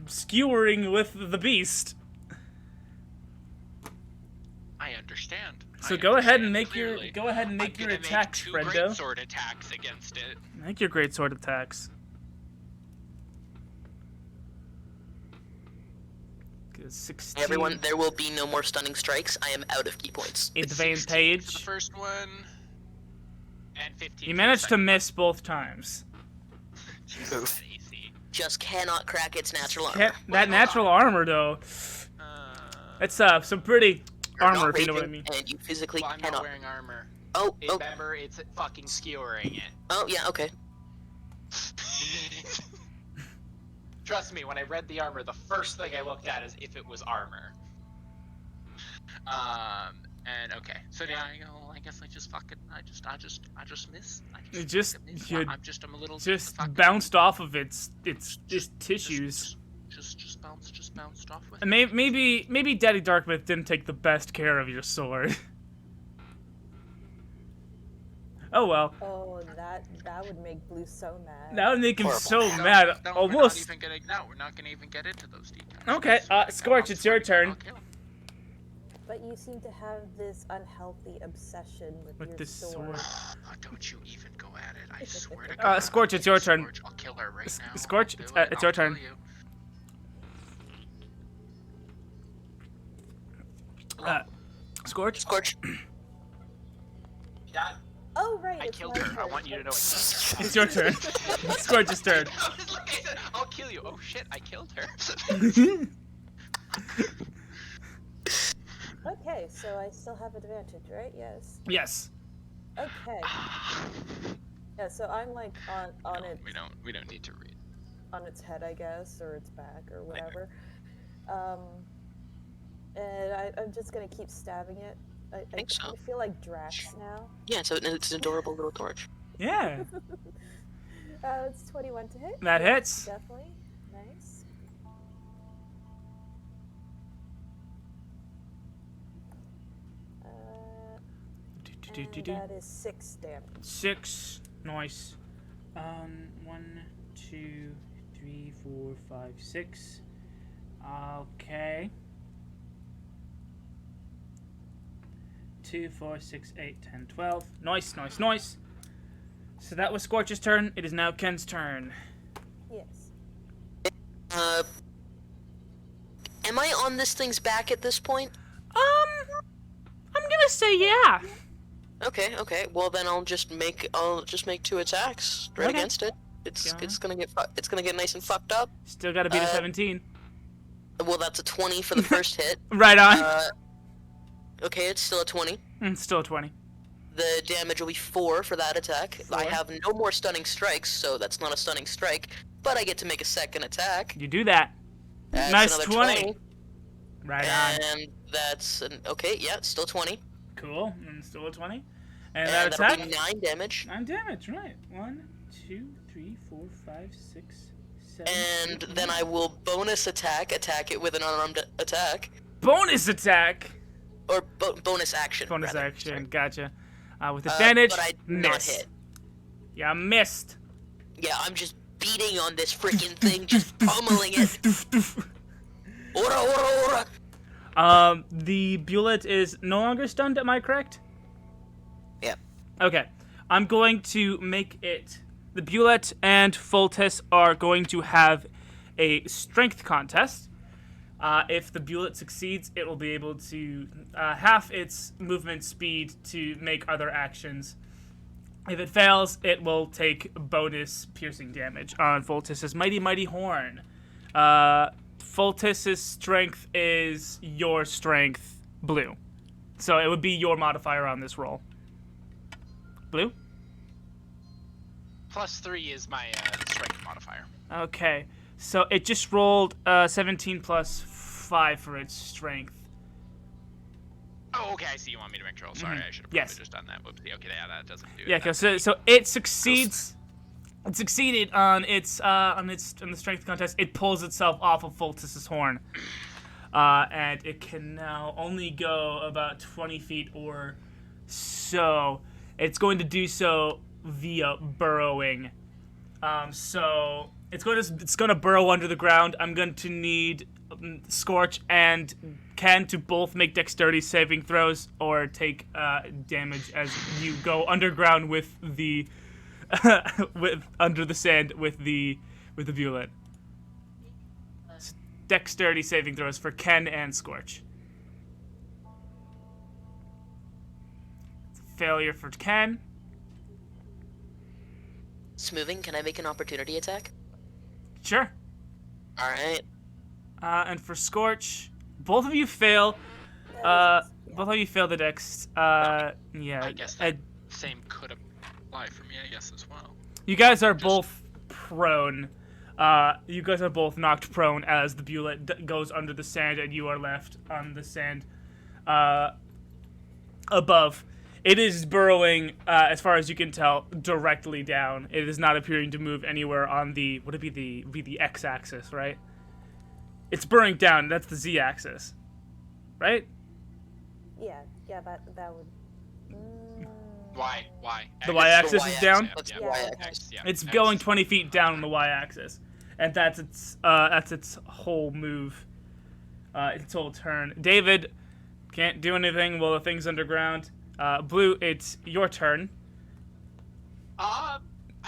S1: skewering with the beast.
S5: I understand.
S1: So
S5: I
S1: go ahead and
S5: understand
S1: make
S5: clearly.
S1: your
S5: I'm gonna
S1: attacks,
S5: make 2
S1: Brendo.
S5: greatsword attacks against it.
S1: Make your great sword attacks. Good, 16.
S3: Everyone, there will be no more stunning strikes. I am out of key points.
S1: Advantage.
S5: For the first one, and 15.
S1: You
S5: for
S1: managed
S5: the
S1: to
S5: second
S1: miss both times.
S5: Jesus,
S4: Oof.
S5: that AC.
S3: Just cannot crack its natural armor.
S1: That natural armor, though, it's some pretty
S3: You're
S1: armor,
S3: not
S1: if you know what I
S3: raging,
S1: mean.
S3: And you physically
S5: Well, I'm
S3: cannot.
S5: not wearing armor.
S3: Oh, oh,
S5: Remember, it's fucking skewering it.
S3: oh, yeah, okay.
S5: Trust me, when I read the armor, the first thing I looked at is if it was armor. And okay, so now I guess I just fucking, I just miss. I'm a little.
S1: Just
S5: fucking-
S1: bounced off of its tissues.
S5: Just bounced off with.
S1: And maybe Daddy Darkmouth didn't take the best care of your sword. Oh well.
S2: Oh, that would make Blue so mad.
S1: That would make him
S4: Horrible.
S1: so
S5: No,
S1: mad.
S5: no,
S1: Almost.
S5: we're not gonna even get into those details.
S1: Okay, Skortch, it's your turn.
S2: But you seem to have this unhealthy obsession with your
S1: this sword.
S5: Oh, don't you even go at it! I swear to God.
S1: Skortch, it's your turn.
S5: Skorch, I'll kill her right now.
S1: Skorch,
S5: I'll
S1: it's
S5: do it.
S1: your
S5: I'll
S1: turn.
S5: kill you.
S1: Skorch.
S3: Scorch.
S5: That,
S2: Oh right,
S5: I
S2: it's
S5: killed
S2: my
S5: her. I
S2: turn.
S5: want you to know it.
S1: It's your turn. Skorch's turn.
S5: Like I said, I'll kill you. Oh shit, I killed her.
S2: Okay, so I still have advantage, right? Yes.
S1: Yes.
S2: Okay. Yeah, so I'm like on it
S5: We don't need to read.
S2: on its head, I guess, or its back, or whatever. And I'm just gonna keep stabbing it. I
S3: Think so.
S2: kinda feel like Drax now.
S3: Yeah, so it's an adorable little torch.
S1: Yeah.
S2: It's 21 to hit.
S1: That hits.
S2: Definitely. Nice. And that is 6 damage.
S1: 6. Nice. 1, 2, 3, 4, 5, 6. Okay. 2, 4, 6, 8, 10, 12. Nice, nice, nice. So that was Skorch's turn. It is now Ken's turn.
S2: Yes.
S3: Am I on this thing's back at this point?
S1: I'm gonna say yeah.
S3: Okay, okay. Well then I'll just make 2 attacks right
S1: Okay.
S3: against it. It's
S1: Yeah.
S3: it's gonna get nice and fucked up.
S1: Still gotta beat a 17.
S3: Well, that's a 20 for the first hit.
S1: Right on.
S3: Okay, it's still a 20.
S1: Still a 20.
S3: The damage will be 4 for that attack. I
S1: 4.
S3: have no more stunning strikes, so that's not a stunning strike. But I get to make a second attack.
S1: You do that.
S3: That's
S1: Nice
S3: another
S1: 20. Right on.
S3: And that's okay. Yeah, still 20.
S1: Cool. And still a 20. And
S3: And
S1: that
S3: that'll
S1: attack.
S3: be 9 damage.
S1: 9 damage, right. 1, 2, 3, 4, 5, 6, 7.
S3: And then I will bonus attack it with an unarmed attack.
S1: Bonus attack!
S3: Or bonus action.
S1: Bonus
S3: rather.
S1: action,
S3: Sorry.
S1: gotcha. With advantage,
S3: but I
S1: miss.
S3: not hit.
S1: Yeah, missed.
S3: Yeah, I'm just beating on this freaking thing, just pummeling it. Ora, ora, ora.
S1: The bullet is no longer stunned, am I correct?
S4: Yeah.
S1: Okay. I'm going to make it... The bullet and Fultis are going to have a strength contest. If the bullet succeeds, it will be able to half its movement speed to make other actions. If it fails, it will take bonus piercing damage on Fultis' mighty horn. Fultis' strength is your strength, Blue. So it would be your modifier on this roll. Blue?
S5: +3 is my strength modifier.
S1: Okay. So it just rolled 17 plus 5 for its strength.
S5: Oh, okay, I see you want me to make the roll. Sorry, I should have
S1: Yes.
S5: just done that. Whoopsie. Okay, yeah, that doesn't do it.
S1: Yeah, so it succeeds. It succeeded on the strength contest. It pulls itself off of Fultis' horn, and it can now only go about 20 feet or so. It's going to do so via burrowing. So it's going to burrow under the ground. I'm going to need Skortch and Ken to both make dexterity saving throws or take damage as you go underground with the under the sand with the bullet. Dexterity saving throws for Ken and Skortch. Failure for Ken.
S3: Smoothing, can I make an opportunity attack?
S1: Sure.
S3: Alright.
S1: And for Skortch, both of you fail. Both of you fail the dex. Yeah.
S5: I guess that same could apply for me, I guess, as well.
S1: You guys are both prone. You guys are both knocked prone as the bullet goes under the sand, and you are left on the sand above. It is burrowing, as far as you can tell, directly down. It is not appearing to move anywhere on the... Would it be the x-axis, right? It's burrowing down. That's the z-axis, right?
S2: Yeah, that would.
S5: Why?
S1: The y-axis is down.
S3: What's the
S2: Yeah.
S3: y-axis?
S1: It's going 20 feet down on the y-axis, and that's its whole move, its whole turn. David can't do anything while the thing's underground. Blue, it's your turn.
S5: I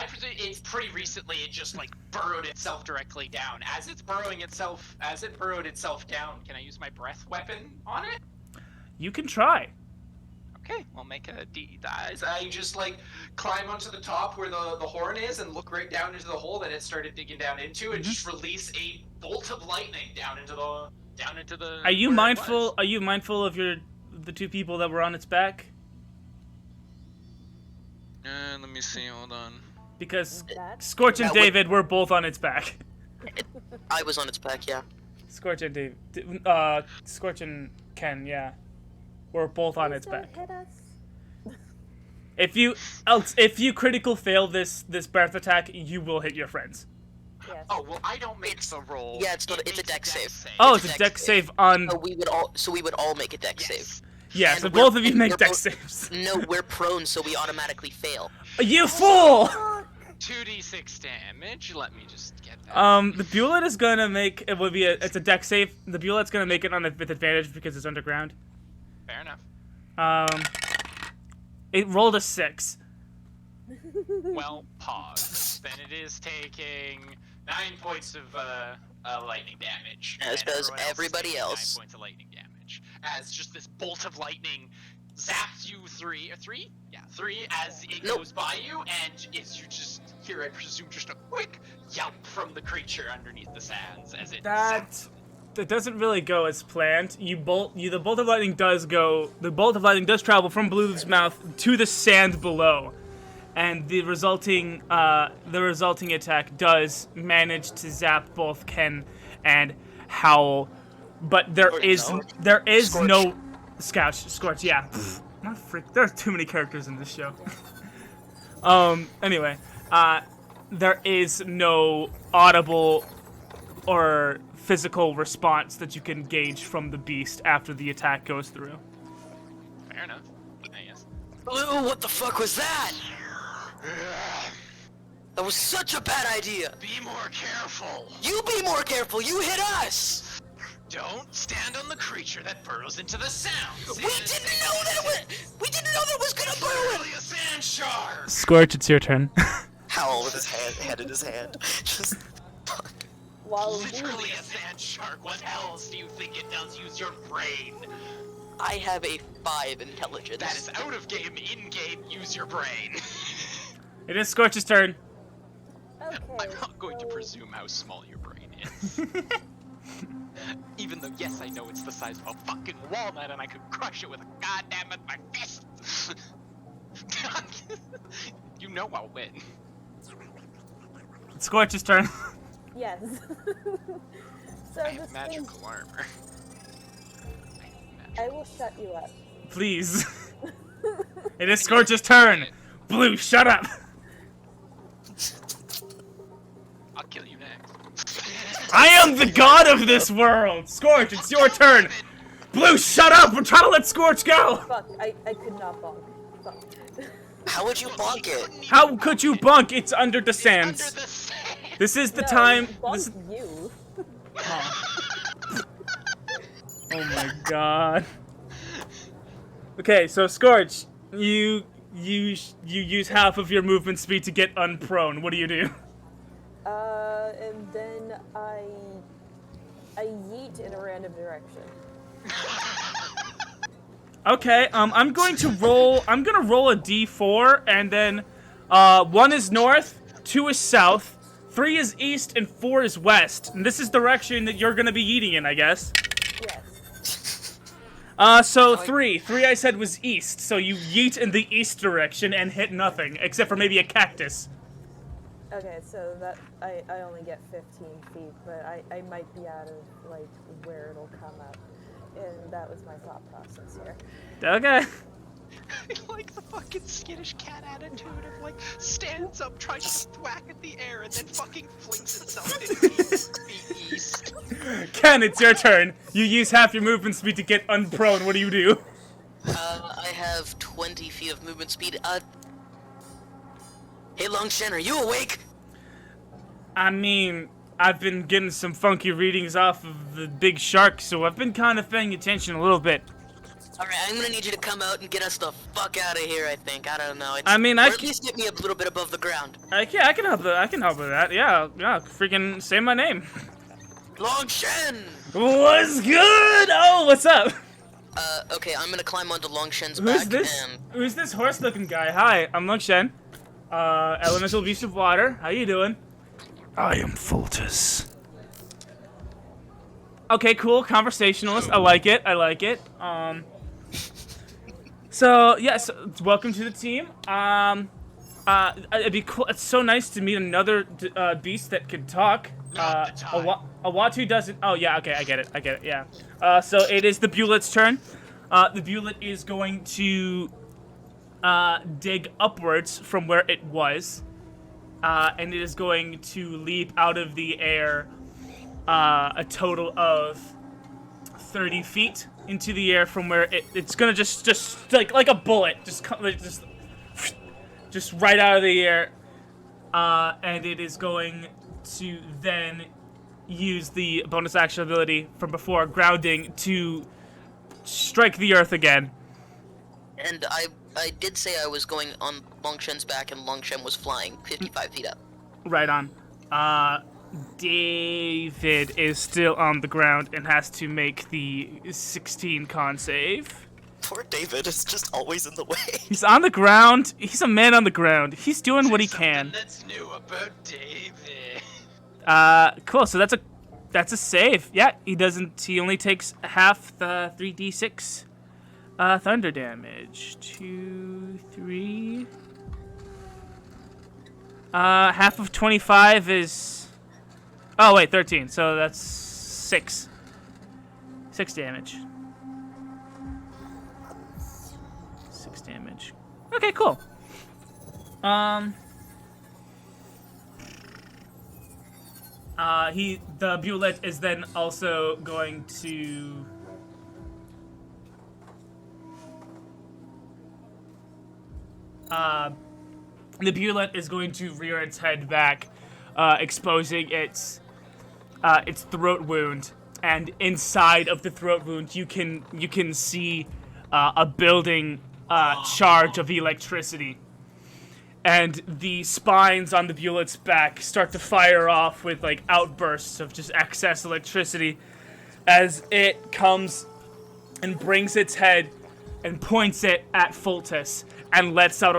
S5: presume it's pretty recently. It just like burrowed itself directly down. As it burrowed itself down, can I use my breath weapon on it?
S1: You can try.
S5: Okay, I'll make a as I just like climb onto the top where the horn is and look right down into the hole that it started digging down into, and just release a bolt of lightning down into the.
S1: Are you
S5: where it
S1: mindful?
S5: was.
S1: Are you mindful of the two people that were on its back?
S6: Let me see. Hold on.
S1: Because
S2: That?
S1: Skorch and
S3: That would-
S1: David were both on its back.
S3: I was on its back, yeah.
S1: Skorch and David, Skorch and Ken, yeah, were both on
S2: Please
S1: its
S2: don't
S1: back.
S2: hit us.
S1: If you critical fail this breath attack, you will hit your friends.
S2: Yes.
S5: Oh well, I don't make the roll.
S3: Yeah, it's not-
S5: It
S3: it's a
S5: makes
S3: dex save.
S1: Oh,
S3: It's
S1: it's
S3: a
S1: a
S3: dex
S1: dex
S3: save.
S1: save on.
S3: So we would all make a dex
S5: Yes.
S3: save.
S1: Yeah,
S3: and
S1: so
S3: we're-
S1: both of you
S3: and
S1: make
S3: we're
S1: dex
S3: both-
S1: saves.
S3: No, we're prone, so we automatically fail.
S1: You fool!
S5: 2d6 damage. Let me just get that.
S1: The bullet is gonna make it's a dex save. The bullet's gonna make it with advantage because it's underground.
S5: Fair enough.
S1: It rolled a 6.
S5: Well, pause. Then it is taking 9 points of lightning damage.
S3: As
S5: and
S3: does
S5: everyone is
S3: everybody
S5: taking
S3: else.
S5: 9 points of lightning damage. As just this bolt of lightning zaps you three as it
S3: Nope.
S5: goes by you, and as you just hear, I presume, just a quick yelp from the creature underneath the sands as it zaps.
S1: That doesn't really go as planned. The bolt of lightning does travel from Blue's mouth to the sand below, and the resulting attack does manage to zap both Ken and Howle, but there is
S4: Skorch.
S1: no Skorch. Yeah, not freak. There are too many characters in this show. Anyway, there is no audible or physical response that you can gauge from the beast after the attack goes through.
S5: Fair enough, I guess.
S3: Blue, what the fuck was that? That was such a bad idea.
S5: Be more careful.
S3: You be more careful. You hit us.
S5: Don't stand on the creature that burrows into the sound.
S3: We didn't know that was gonna burrow
S5: Literally a sand shark.
S1: Skortch, it's your turn.
S4: Howle with his head in his hand. Just
S2: While
S5: Literally a sand shark. What else do you think it does? Use your brain.
S3: I have a 5 intelligence.
S5: That is out of game. In game, use your brain.
S1: It is Skorch's turn.
S2: Okay,
S5: I'm not going to
S2: so-
S5: presume how small your brain is. Even though, yes, I know it's the size of a fucking walnut and I could crush it with a goddamn with my fist. You know I'll win.
S1: It's Skorch's turn.
S2: Yes. So
S5: I
S2: this
S5: have
S2: thing,
S5: magical armor.
S2: I will shut you up.
S1: Please. It is Skorch's turn. Blue, shut up.
S5: I'll kill you next.
S1: I am the god of this world. Skorch, it's your turn. Blue, shut up. We're trying to let Skorch go.
S2: Fuck, I could not bonk. Fuck.
S4: how would you bonk it?
S1: How could you bunk? It's under the
S5: Under
S1: sands.
S5: the sand.
S1: This is the
S2: No,
S1: time.
S2: bonk
S1: This...
S2: you.
S1: Oh my god. Okay, so Skorch, you use half of your movement speed to get unprone. What do you do?
S2: And then I yeet in a random direction.
S1: Okay, I'm gonna roll a d4, and then 1 is north, 2 is south, 3 is east, and 4 is west. And this is the direction that you're gonna be eating in, I guess.
S2: Yes.
S1: So 3 I said was east, so you yeet in the east direction and hit nothing, except for maybe a cactus.
S2: Okay, so that I only get 15 feet, but I might be out of like where it'll come up, and that was my thought process here.
S1: Okay.
S5: Like the fucking skittish cat attitude of like stands up, tries to thwack at the air, and then fucking flings itself 15 feet east.
S1: Ken, it's your turn. You use half your movement speed to get unprone. What do you do?
S3: I have 20 feet of movement speed. Hey, Longshan, are you awake?
S1: I mean, I've been getting some funky readings off of the big shark, so I've been kind of paying attention a little bit.
S3: Alright, I'm gonna need you to come out and get us the fuck out of here, I think. I don't know.
S1: I mean,
S3: or
S1: I
S3: at
S1: can-
S3: least get me a little bit above the ground.
S1: I can help. I can help with that. Yeah. Freaking say my name.
S3: Longshan!
S1: What's good? Oh, what's up?
S3: Okay, I'm gonna climb onto Longshan's
S1: Who's
S3: back
S1: this?
S3: and...
S1: Who's this horse-looking guy? Hi, I'm Longshan. Elemental beast of water. How you doing? I am Fultus. Okay, cool. Conversationalist. I like it. So yes, welcome to the team. It'd be cool. It's so nice to meet another beast that could talk.
S5: Not the time.
S1: Awatu doesn't. Oh yeah, okay, I get it. Yeah. So it is the Bulet's turn. The Bulet is going to dig upwards from where it was, and it is going to leap out of the air a total of 30 feet into the air from where it's gonna just like a bullet, just right out of the air, and it is going to then use the bonus action ability from before, grounding, to strike the earth again.
S3: And I did say I was going on Longshan's back and Longshan was flying 55 feet up.
S1: Right on. David is still on the ground and has to make the 16 con save.
S4: Poor David is just always in the way.
S1: He's on the ground. He's a man on the ground. He's doing what he can.
S5: That's new about David.
S1: Cool. So that's a save. Yeah, he only takes half the 3d6 thunder damage. 2, 3. Half of 25 is. Oh wait, 13. So that's 6. 6 damage. 6 damage. Okay, cool. The Bulet is then also going to the Bulet is going to rear its head back, exposing its throat wound, and inside of the throat wound, you can see a building charge of electricity, and the spines on the Bulet's back start to fire off with like outbursts of just excess electricity as it comes and brings its head and points it at Fultus and lets out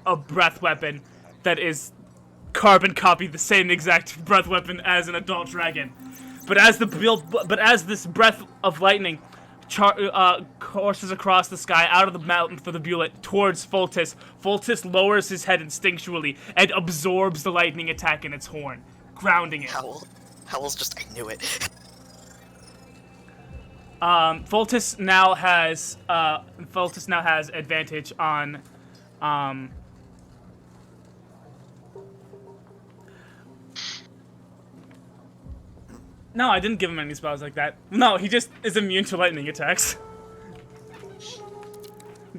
S1: a breath weapon that is carbon copy the same exact breath weapon as an adult dragon. But as this breath of lightning courses across the sky out of the mountain for the Bulet towards Fultus, Fultus lowers his head instinctually and absorbs the lightning attack in its horn, grounding it.
S4: Howle's just, I knew it.
S1: Fultus now has advantage on No, I didn't give him any spells like that. No, he just is immune to lightning attacks.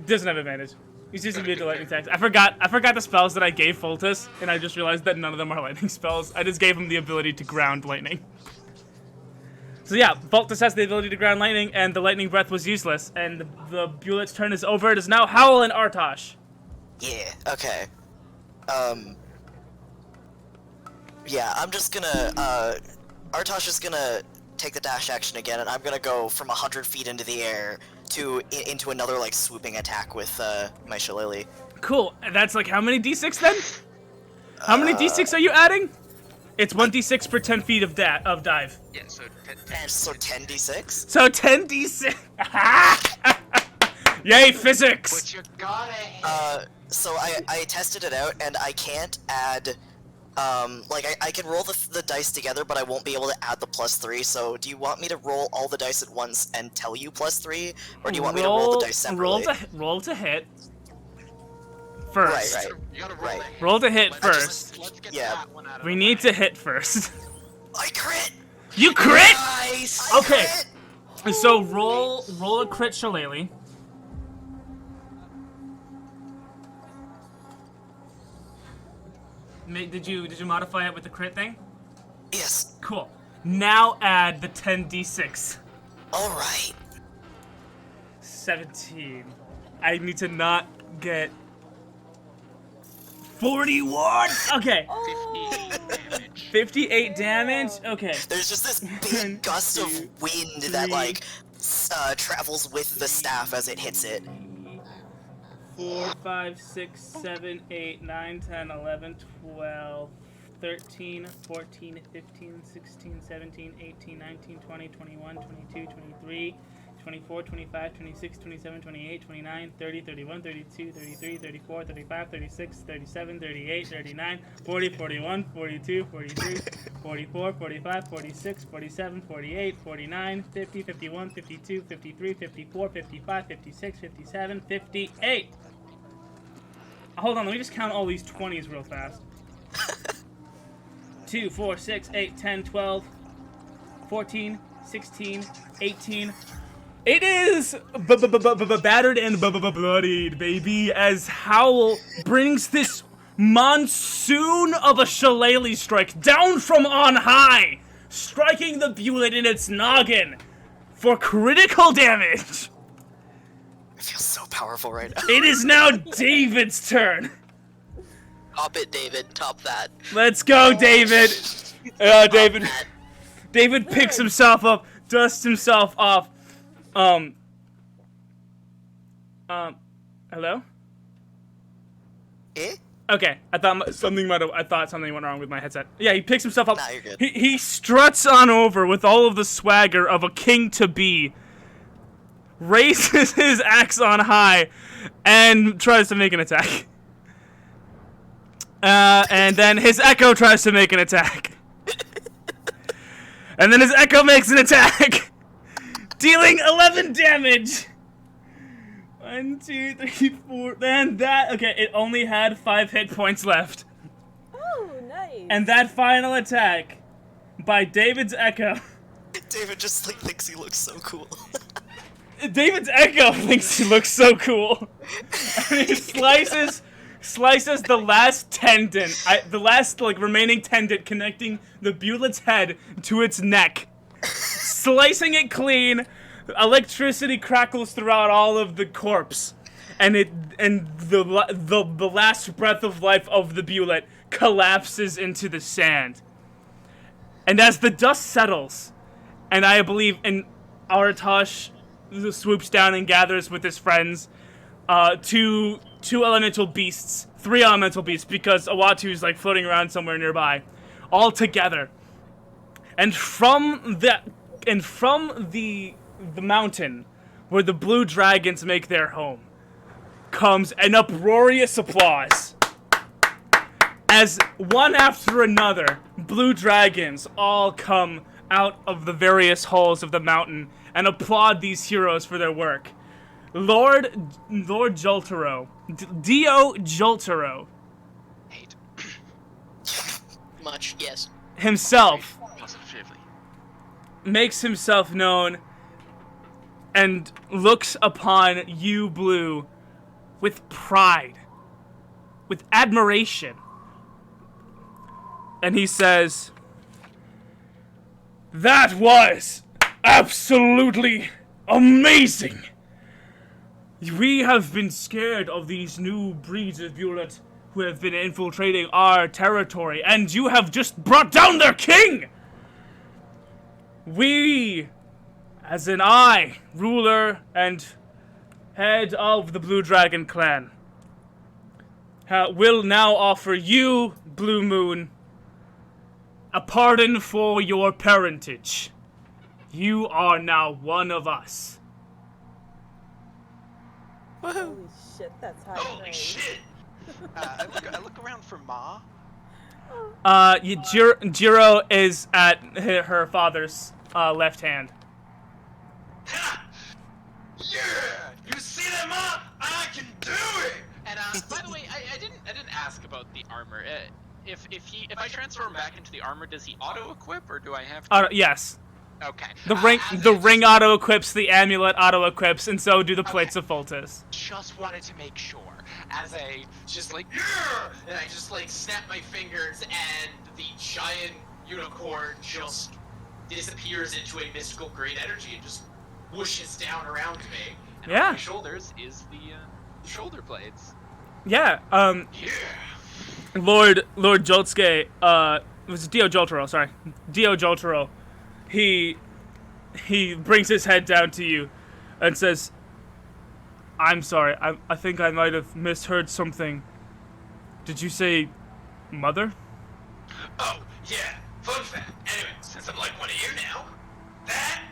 S1: Doesn't have advantage. He's just immune to lightning attacks. I forgot the spells that I gave Fultus, and I just realized that none of them are lightning spells. I just gave him the ability to ground lightning. So yeah, Fultus has the ability to ground lightning, and the lightning breath was useless, and the Bulet's turn is over. It is now Howle and Artosh.
S4: Yeah, okay. Yeah, I'm just gonna, Artosh is gonna take the dash action again, and I'm gonna go from 100 feet into the air into another, like, swooping attack with, my shillelagh.
S1: Cool. And that's like how many d6 then? How many d6 are you adding? It's 1d6 per 10 feet of dive.
S5: Yeah, so
S4: 10 d6?
S1: So 10 d6. Yay, physics!
S5: But you gotta hit.
S4: So I tested it out, and I can't add, like, I can roll the dice together, but I won't be able to add the +3, so do you want me to roll all the dice at once and tell you +3, or do you want me to roll the dice separately?
S1: Roll to hit. First.
S4: Right.
S5: You gotta roll
S4: Right.
S5: that.
S1: Roll to hit first.
S5: Let's get
S4: Yeah.
S5: that one out of
S1: We
S5: the
S1: need
S5: way.
S1: to hit first.
S4: I crit!
S1: You crit?
S4: Nice!
S1: Okay.
S4: I crit!
S1: So roll a crit shillelagh. Did you modify it with the crit thing?
S4: Yes.
S1: Cool. Now add the 10d6.
S4: Alright.
S1: 17. I need to not get 41. Okay. 58 damage. Okay.
S4: There's just this big gust of wind that, like, travels with the staff as it hits it.
S1: 4, 5, 6, 7, 8, 9, 10, 11, 12, 13, 14, 15, 16, 17, 18, 19, 20, 21, 22, 23, 24, 25, 26, 27, 28, 29, 30, 31, 32, 33, 34, 35, 36, 37, 38, 39, 40, 41, 42, 43, 44, 45, 46, 47, 48, 49, 50, 51, 52, 53, 54, 55, 56, 57, 58. Hold on, let me just count all these 20s real fast. 2, 4, 6, 8, 10, 12, 14, 16, 18. It is battered and bloodied, baby, as Howle brings this monsoon of a shillelagh strike down from on high, striking the Bulet in its noggin for critical damage.
S4: It feels so powerful right now.
S1: It is now David's turn.
S3: Top it, David. Top that.
S1: Let's go, David. David. David picks himself up, dusts himself off. Hello?
S4: Eh?
S1: Okay, I thought something went wrong with my headset. Yeah, he picks himself up.
S4: Nah, you're good.
S1: He struts on over with all of the swagger of a king to be, raises his axe on high, and tries to make an attack. And then his echo tries to make an attack. And then his echo makes an attack, dealing 11 damage. 1, 2, 3, 4. And that, okay, it only had 5 hit points left.
S2: Oh, nice.
S1: And that final attack by David's echo.
S4: David just, like, thinks he looks so cool.
S1: David's echo thinks he looks so cool. And he slices slices the last tendon, the last like remaining tendon connecting the Bulet's head to its neck, slicing it clean. Electricity crackles throughout all of the corpse, and the last breath of life of the Bulet collapses into the sand. And as the dust settles, and I believe Aratosh swoops down and gathers with his friends, two elemental beasts, 3 elemental beasts, because Awatu's like floating around somewhere nearby, all together. And from the mountain where the blue dragons make their home comes an uproarious applause as one after another blue dragons all come out of the various holes of the mountain and applaud these heroes for their work. Lord Joltero, Dio Joltero
S5: Hate.
S3: Much, yes.
S1: himself
S5: Positively.
S1: makes himself known and looks upon you, Blue, with pride, with admiration. And he says, "That was absolutely amazing! We have been scared of these new breeds of Bulet who have been infiltrating our territory, and you have just brought down their king! We, as an ruler and head of the Blue Dragon clan, will now offer you, Blu Moon, a pardon for your parentage. You are now one of us."
S2: Holy shit, that's high
S5: Holy
S2: praise.
S5: shit! I look around for Ma.
S1: Jiro is at her father's left hand.
S5: Ha! Yeah! You see that, Ma? I can do it! And by the way, I didn't ask about the armor. If I transfer him back into the armor, does he auto equip or do I have to?
S1: Yes.
S5: Okay.
S1: The ring auto equips, the amulet auto equips, and so do the plates of Foltis.
S5: Just wanted to make sure. As I just like, yeah! And I just like snap my fingers, and the giant unicorn just disappears into a mystical great energy and just whooshes down around me. And
S1: Yeah.
S5: on my shoulders is the shoulder blades.
S1: Yeah.
S5: Yeah.
S1: Lord Joltske, it was Dio Joltero, sorry. Dio Joltero. He brings his head down to you and says, "I'm sorry, I think I might have misheard something. Did you say mother?"
S5: Oh, yeah. Fun fact. Anyway, since I'm like one of you now, that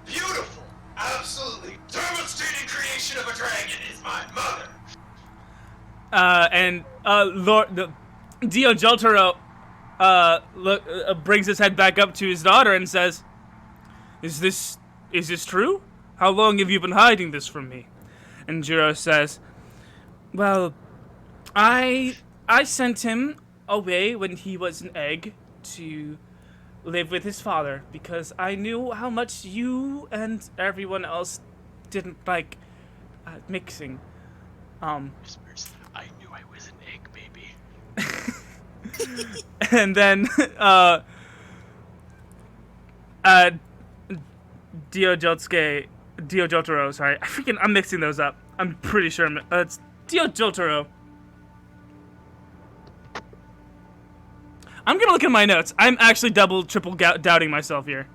S5: beautiful, absolutely devastating creation of a dragon is my mother.
S1: Lord Dio Joltero brings his head back up to his daughter and says, Is this true? How long have you been hiding this from me?" And Jiro says, "Well, I sent him away when he was an egg to live with his father because I knew how much you and everyone else didn't like mixing.
S5: Whispers, I knew I was an egg, baby.
S1: And then Dio Jotaro, sorry. I'm mixing those up. I'm pretty sure it's Dio Jotaro. I'm gonna look at my notes. I'm actually triple doubting myself here.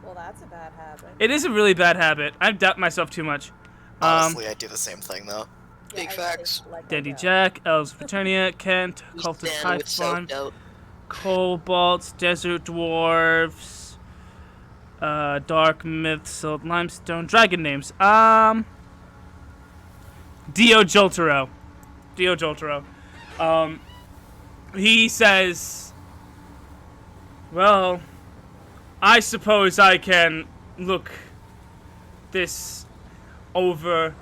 S2: Well, that's a bad habit.
S1: It is a really bad habit. I doubt myself too much.
S4: Honestly, I do the same thing though.
S3: Big
S2: I
S3: facts.
S2: think, like, I
S1: Dandy
S2: know.
S1: Jack, Elves of Paternia, Kent,
S3: We
S1: Cultist
S3: stand with
S1: Python,
S3: self-doubt.
S1: Kobolds, Desert Dwarves, Dark Myths, Silt Limestone, Dragon names. Dio Joltero. He says, "Well, I suppose I can look this over."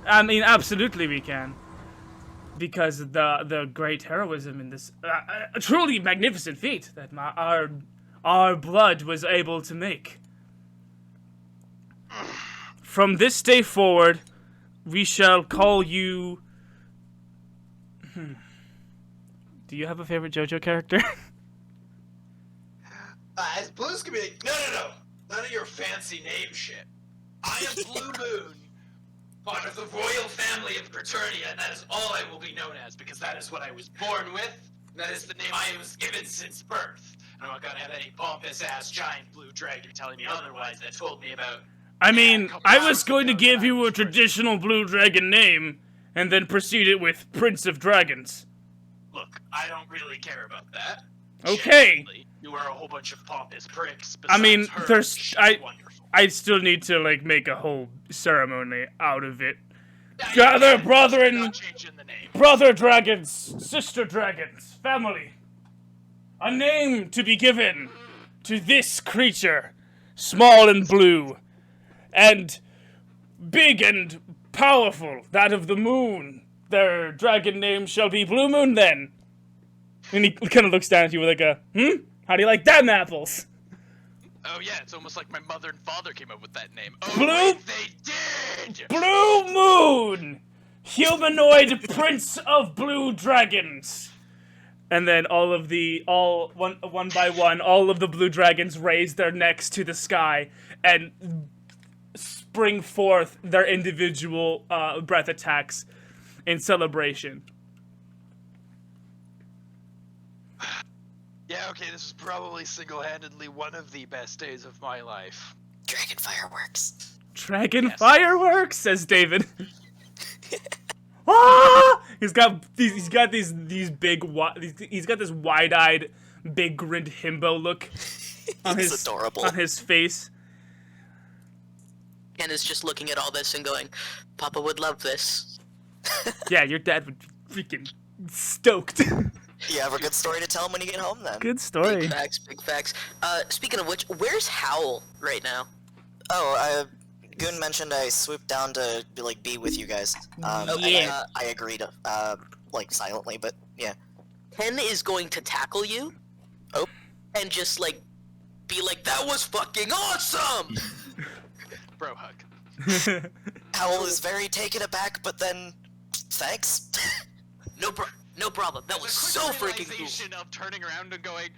S1: I mean, absolutely we can. Because of the great heroism in this truly magnificent feat that our blood was able to make. From this day forward, we shall call you... Do you have a favorite JoJo character?
S7: As Blue's gonna be like, no. None of your fancy name shit. I am Blu Moon, part of the royal family of Paternia, and that is all I will be known as, because that is what I was born with, and that is the name I was given since birth. I'm not gonna have any pompous-ass giant blue dragon telling me otherwise that told me about...
S1: I mean, I was going to give you a traditional blue dragon name, and then proceed it with Prince of Dragons.
S7: Look, I don't really care about that.
S1: Okay.
S7: Genuinely, you are a whole bunch of pompous pricks.
S1: I mean,
S7: Besides her, she's wonderful.
S1: I still need to, like, make a whole ceremony out of it. Gather, brethren,
S7: Not changing the name.
S1: brother dragons, sister dragons, family. A name to be given to this creature, small and blue, and big and powerful, that of the moon. Their dragon name shall be Blu Moon then. And he kind of looks down at you with like a, How do you like them apples?
S5: Oh yeah, it's almost like my mother and father came up with that name. Oh
S1: Blue-
S5: wait, they did!
S1: Blu Moon! Humanoid Prince of Blue Dragons! And then one by one, all of the blue dragons raise their necks to the sky and spring forth their individual breath attacks in celebration.
S5: Yeah, okay, this is probably single-handedly one of the best days of my life.
S4: Dragon fireworks.
S1: Dragon
S5: Yes.
S1: fireworks, says David. Ah! He's got this wide-eyed, big grinned himbo look on
S4: He's adorable.
S1: on his face.
S3: Ken is just looking at all this and going, Papa would love this.
S1: Yeah, your dad would be freaking stoked.
S4: You have a good story to tell him when you get home, then.
S1: Good story.
S3: Big facts, big facts. Speaking of which, where's Howle right now?
S4: Oh, Goon mentioned I swooped down to be with you guys.
S1: Yeah.
S4: I agreed, silently, but yeah.
S3: Ken is going to tackle you.
S4: Oh.
S3: And just, be like, that was fucking awesome!
S5: Bro hug.
S4: Howle is very taken aback, but then, thanks.
S3: No problem. That was so freaking cool.
S5: Realization of turning around and going,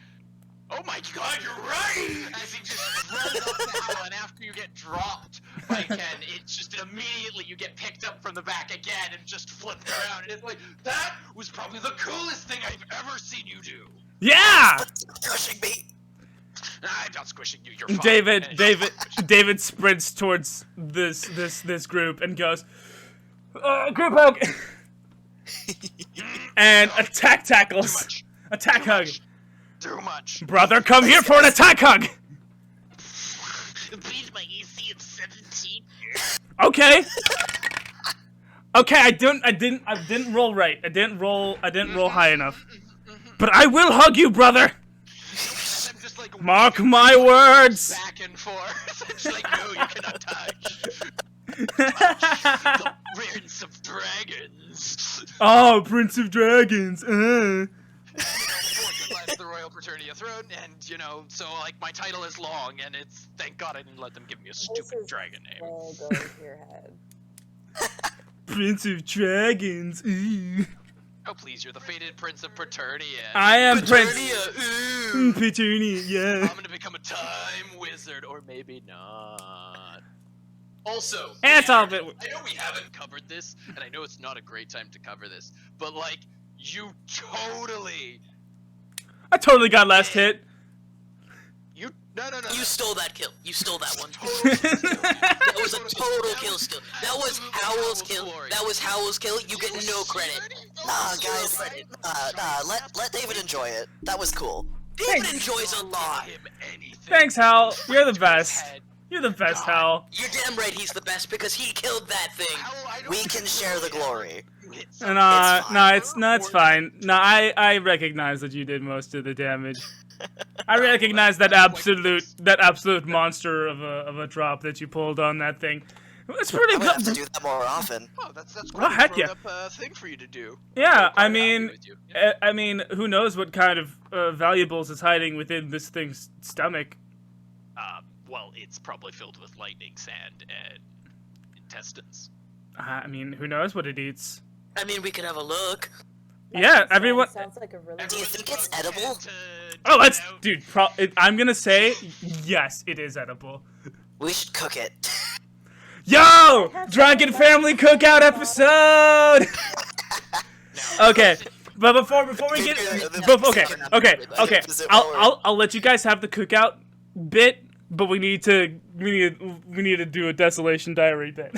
S5: oh my god, you're right! As he just runs up the hill, and after you get dropped by Ken, it's just immediately you get picked up from the back again and just flipped around. And it's like, that was probably the coolest thing I've ever seen you do.
S1: Yeah!
S4: Crushing me.
S5: I'm not squishing you, you're fine.
S1: David sprints towards this group and goes, group hug! And attack tackles.
S5: Too much.
S1: Attack hug.
S5: Too much.
S1: Brother, come here for an attack hug!
S5: Beat my AC of 17.
S1: Okay. Okay, I didn't roll right. I didn't roll high enough. But I will hug you, brother!
S5: I'm just like
S1: Mark my words!
S5: back and forth. It's like, no, you cannot touch. The Prince of Dragons.
S1: Oh, Prince of Dragons.
S5: The Royal Paternia throne, and so my title is long, and it's thank God I didn't let them give me a stupid dragon name.
S2: All go to your head.
S1: Prince of Dragons. Ooh.
S5: Oh please, you're the fated Prince of Paternia.
S1: I am
S3: Paternia,
S1: Prince Paternia, yeah.
S5: I'm gonna become a time wizard, or maybe not.
S7: Also,
S1: That's all of it.
S5: I know we haven't covered this, and I know it's not a great time to cover this, but you totally.
S1: I totally got last hit.
S5: No.
S3: You stole that kill. You stole that one.
S5: That
S3: That was a total kill steal. That was Howle's kill. That was Howle's kill. You get no credit.
S4: Nah, guys. Let David enjoy it. That was cool.
S3: David enjoys a lot.
S1: Thanks, Howle. You're the best. You're the best, Howle.
S3: You're damn right he's the best because he killed that thing.
S4: We can share the glory.
S1: It's fine. No, I recognize that you did most of the damage. I recognize that absolute monster of a drop that you pulled on that thing. It's pretty
S4: I'm gonna have to
S1: good.
S4: do that more often.
S5: Oh, that's
S1: Oh,
S5: quite
S1: heck
S5: a
S1: yeah.
S5: grown-up thing for you to do.
S1: Yeah,
S5: I'm quite
S1: I
S5: happy
S1: mean,
S5: with you. Yeah.
S1: I mean, who knows what kind of valuables is hiding within this thing's stomach?
S5: Well, it's probably filled with lightning, sand, and intestines.
S1: I mean, who knows what it eats?
S3: I mean, we could have a look.
S1: Yeah, everyone.
S2: Sounds like a really
S4: Do you
S2: good
S4: think it's
S2: plan.
S4: edible?
S1: Oh, let's, dude. I'm gonna say yes, it is edible.
S4: We should cook it.
S1: Yo, Dragon Family Cookout episode. Okay, but before we get, okay. I'll let you guys have the cookout bit, but we need to do a Desolation Diary bit.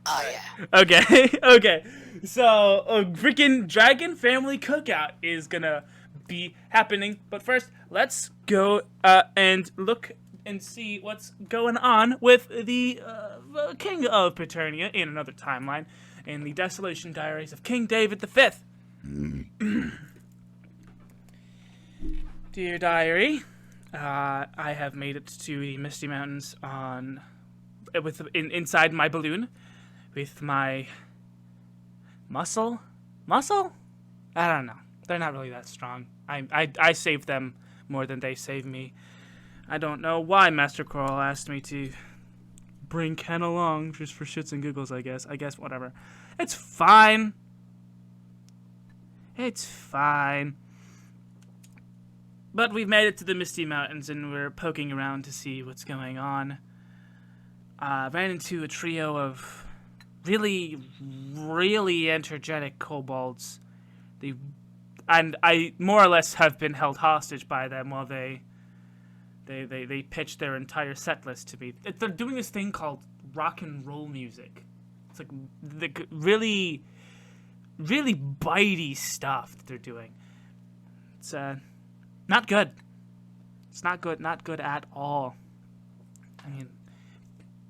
S4: Oh yeah.
S1: Okay. So, freaking Dragon Family Cookout is gonna be happening. But first, let's go and look and see what's going on with the King of Paternia in another timeline, in the Desolation Diaries of King David V. Dear Diary, I have made it to the Misty Mountains inside my balloon with my muscle? I don't know. They're not really that strong. I saved them more than they saved me. I don't know why Master Coral asked me to bring Ken along, just for shits and giggles, I guess. Whatever. It's fine. But we've made it to the Misty Mountains, and we're poking around to see what's going on. Ran into a trio of really, really energetic kobolds. And I more or less have been held hostage by them while they pitched their entire set list to me. They're doing this thing called rock and roll music. It's like the really, really bitey stuff that they're doing. It's not good. It's not good at all. I mean,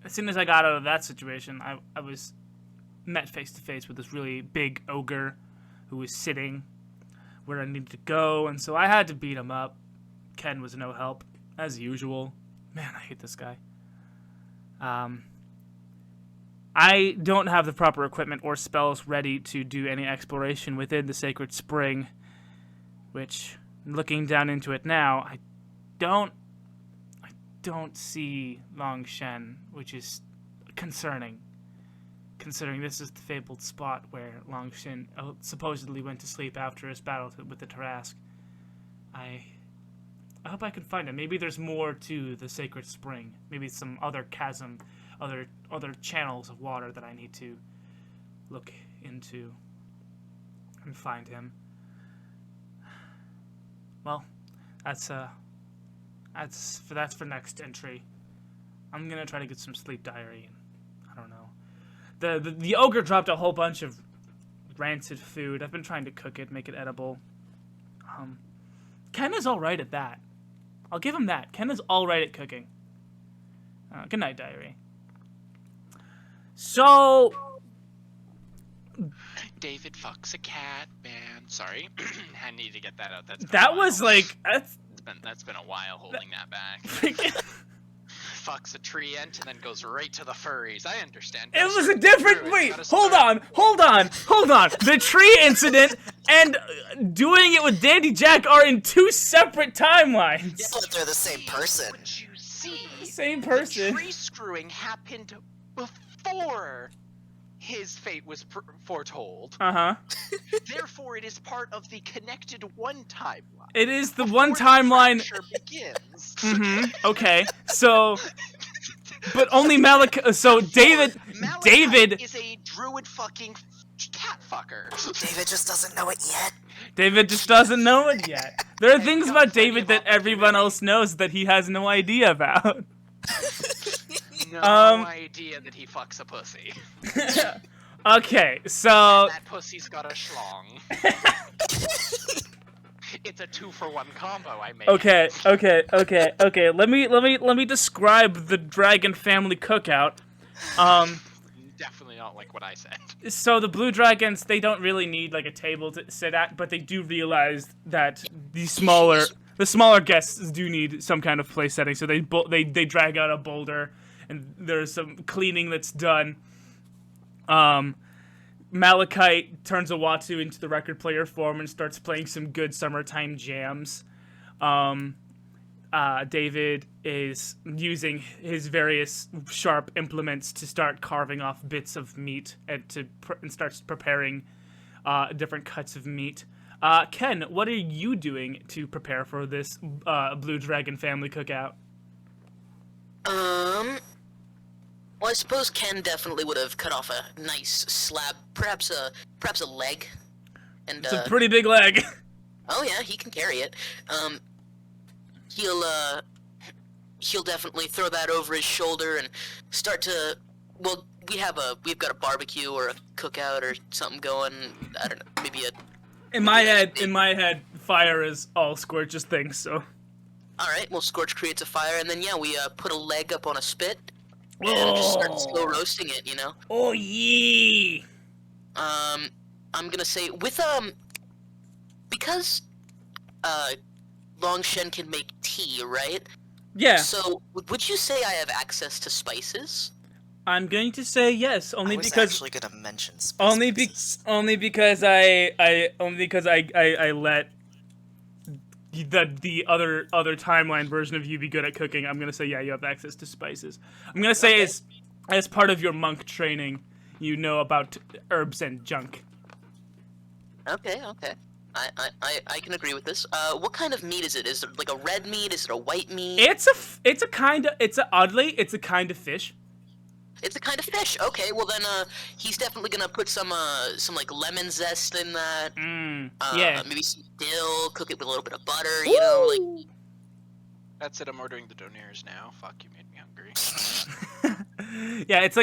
S1: as soon as I got out of that situation, I was met face to face with this really big ogre who was sitting where I needed to go, and so I had to beat him up. Ken was no help, as usual. Man, I hate this guy. I don't have the proper equipment or spells ready to do any exploration within the Sacred Spring, which, looking down into it now, I don't see Long Shen, which is concerning, considering this is the fabled spot where Long Shen supposedly went to sleep after his battle with the Tarrasque. I hope I can find him. Maybe there's more to the Sacred Spring. Maybe some other chasm, other channels of water that I need to look into and find him. Well, that's for next entry. I'm gonna try to get some sleep diary, and I don't know. The ogre dropped a whole bunch of rancid food. I've been trying to cook it, make it edible. Ken is all right at that. I'll give him that. Ken is all right at cooking. Good night, diary. So,
S5: David fucks a cat, man. Sorry, I need to get that out.
S1: That was like
S5: that's been a while holding that back. Fucks a tree ant and then goes right to the furries. I understand.
S1: It was a different. Wait, hold on. The tree incident and doing it with Dandy Jack are in two separate timelines.
S4: Yeah, but they're the same person.
S5: What you see?
S1: Same person.
S5: The tree screwing happened before his fate was foretold. Therefore, it is part of the connected one timeline.
S1: It is the one timeline.
S5: Begins.
S1: Okay. So, but only Malak. So David
S5: is a druid fucking cat fucker.
S4: David just doesn't know it yet.
S1: David just doesn't know it yet. There are things about David that everyone else knows that he has no idea about.
S5: No idea that he fucks a pussy.
S1: Okay, so
S5: that pussy's got a schlong. It's a 2-for-1 combo I made.
S1: Okay. Let me describe the Dragon Family Cookout.
S5: Definitely not like what I said.
S1: So the blue dragons, they don't really need like a table to sit at, but they do realize that the smaller guests do need some kind of place setting. So they drag out a boulder, and there's some cleaning that's done. Malachite turns a Watsu into the record player form and starts playing some good summertime jams. David is using his various sharp implements to start carving off bits of meat and starts preparing different cuts of meat. Ken, what are you doing to prepare for this Blue Dragon family cookout?
S3: Well, I suppose Ken definitely would have cut off a nice slab, perhaps a leg. And
S1: It's a pretty big leg.
S3: oh yeah, he can carry it. He'll definitely throw that over his shoulder and start to. Well, we've got a barbecue or a cookout or something going. I don't know, maybe a.
S1: In my head, fire is all Skortch's thing. So.
S3: All right. Well, Skortch creates a fire, and then yeah, we put a leg up on a spit. And just start slow roasting it, you know?
S1: Oh, yeah!
S3: I'm gonna say, because, Long Shen can make tea, right?
S1: Yeah.
S3: So, would you say I have access to spices?
S1: I'm going to say yes, only
S4: I was
S1: because...
S4: actually gonna mention spices.
S1: Only because I let the other timeline version of you be good at cooking. I'm gonna say yeah, you have access to spices. I'm gonna say as part of your monk training, you know about herbs and junk.
S3: Okay. I can agree with this. What kind of meat is it? Is it like a red meat? Is it a white meat?
S1: It's a kind of fish.
S3: It's a kind of fish. Okay, well then, he's definitely gonna put some like lemon zest in that.
S1: Yeah.
S3: Maybe some dill. Cook it with a little bit of butter. You know, like.
S5: That's it. I'm ordering the donairs now. Fuck, you made me hungry.
S1: Yeah, it's a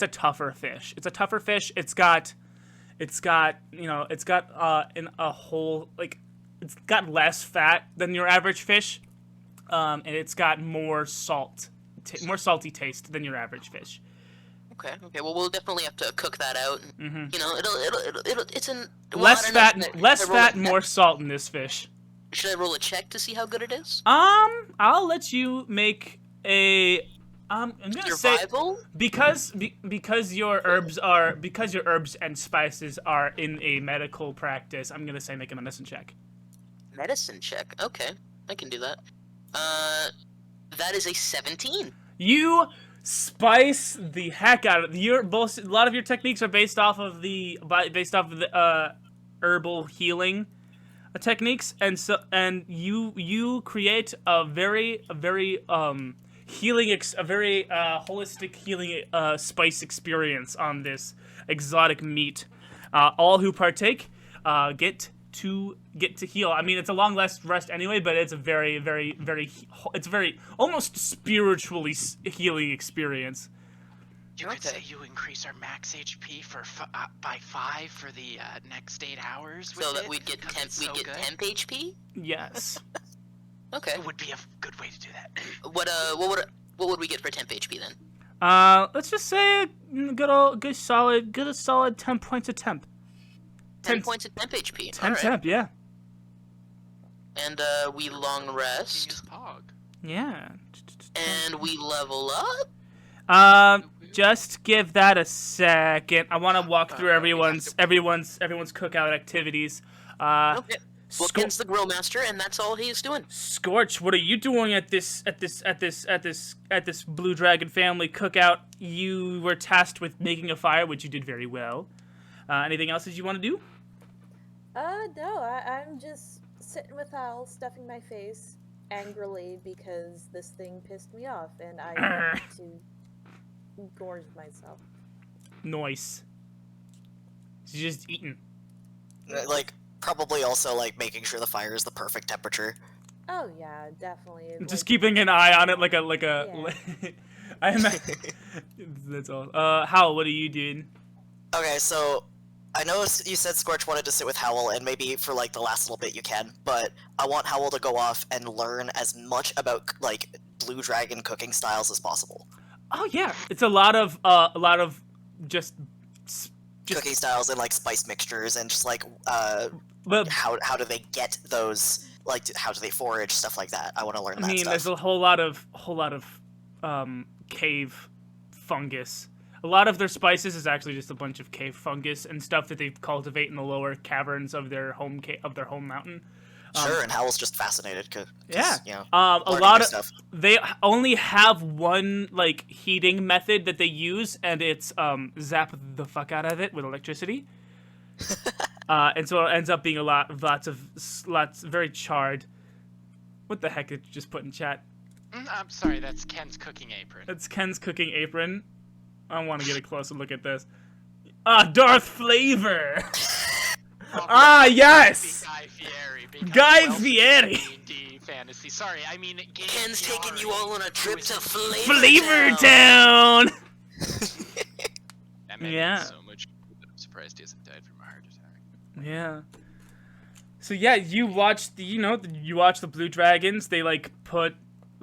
S1: tougher fish. It's a tougher fish. It's got less fat than your average fish. And it's got more salty taste than your average fish.
S3: Okay. Well, we'll definitely have to cook that out.
S1: Mm-hmm.
S3: You know, it's an
S1: less fat, more salt in this fish.
S3: Should I roll a check to see how good it is?
S1: I'll let you make a. I'm gonna
S3: Survival?
S1: say because your herbs and spices are in a medical practice. I'm gonna say make a medicine check.
S3: Medicine check. Okay, I can do that. That is a 17.
S1: You spice the heck out of it. A lot of your techniques are based off of the herbal healing techniques, and you create a very holistic healing spice experience on this exotic meat. All who partake get to heal. I mean, it's a long rest anyway, but it's a very almost spiritually healing experience.
S5: You could say you increase our max HP by 5 for the next 8 hours.
S3: So that we'd get temp HP.
S1: Yes.
S3: Okay.
S5: It would be a good way to do that.
S3: What would we get for temp HP then?
S1: Let's just say good solid 10 points of temp.
S3: 10 points of temp HP.
S1: 10
S3: right.
S1: temp, yeah.
S3: And we long rest.
S1: Yeah.
S3: And we level up.
S1: Just give that a second. I want to walk through everyone's cookout activities.
S3: Okay. Well, Ken's the grill master, and that's all he's doing.
S1: Skortch, what are you doing at this Blue Dragon family cookout? You were tasked with making a fire, which you did very well. Anything else that you want to do?
S2: No, I'm just sitting with Howle, stuffing my face angrily because this thing pissed me off, and I want to gorge myself.
S1: Nice. She's just eating.
S4: Like, probably also, like, making sure the fire is the perfect temperature.
S2: Oh yeah, definitely.
S1: Just keeping an eye on it, like a.
S2: Yeah.
S1: That's all. Howle, what are you doing?
S4: Okay, so I know you said Skortch wanted to sit with Howle, and maybe for like the last little bit you can, but I want Howle to go off and learn as much about like Blue Dragon cooking styles as possible.
S1: Oh yeah, it's a lot of just
S4: cooking styles and like spice mixtures and just like
S1: but,
S4: how do they get those, like how do they forage, stuff like that. I want to learn that stuff.
S1: There's a whole lot of cave fungus. A lot of their spices is actually just a bunch of cave fungus and stuff that they cultivate in the lower caverns of their home mountain.
S4: Sure, and Howle's just fascinated because
S1: Yeah.
S4: you know,
S1: A
S4: learning
S1: lot
S4: new
S1: of
S4: stuff.
S1: they only have one like heating method that they use, and it's zap the fuck out of it with electricity. And so it ends up being lots very charred. What the heck did you just put in chat?
S5: I'm sorry, that's Ken's cooking apron.
S1: That's Ken's cooking apron. I want to get a closer look at this. Darth Flavor. Yes.
S5: Guy Fieri. because
S1: Guy
S5: who else is
S1: Fieri.
S5: in D&D fantasy. Sorry, I mean
S3: Ken's taking you all on a trip to
S1: Flavor Town.
S5: That man
S1: Yeah.
S5: means so much that I'm surprised he hasn't died from a heart attack.
S1: Yeah. So yeah, you watch the blue dragons. They like put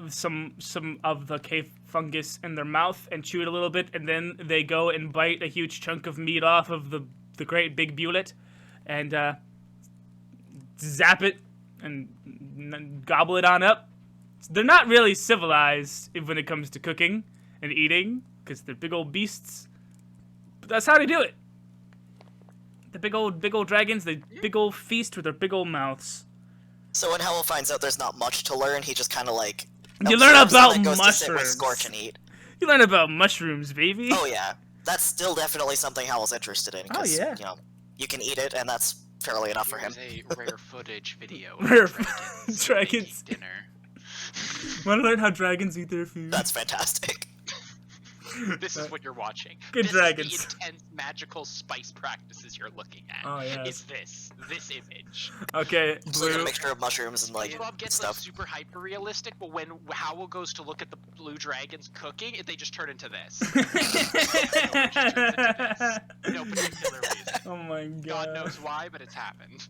S1: some of the cave fungus in their mouth and chew it a little bit, and then they go and bite a huge chunk of meat off of the great big bulet, and zap it and gobble it on up. They're not really civilized when it comes to cooking and eating, because they're big old beasts. But that's how they do it. The big old dragons, they big old feast with their big old mouths.
S4: So when Howle finds out there's not much to learn, he just kind of like
S1: You learn
S4: observes
S1: about
S4: and then goes to sit with
S1: mushrooms.
S4: Skortch and eat.
S1: You learn about mushrooms, baby.
S4: Oh yeah, that's still definitely something Howle's interested in. 'Cause,
S1: yeah.
S4: you know, you can eat it, and that's fairly enough for him.
S5: Here's a rare footage video of
S1: Rare
S5: dragons
S1: dragons.
S5: making dinner.
S1: Want to learn how dragons eat their food?
S4: That's fantastic.
S5: This is what you're watching.
S1: Good
S5: this
S1: dragons.
S5: Is the intense magical spice practices you're looking at.
S1: Oh, yes.
S5: Is this image.
S1: Okay,
S4: It's like a
S1: blue.
S4: mixture of mushrooms and like
S5: SpongeBob gets
S4: stuff.
S5: like super hyper realistic, but when Howell goes to look at the blue dragons cooking, they just turn into this. No particular reason.
S1: Oh my god.
S5: God knows why, but it's happened.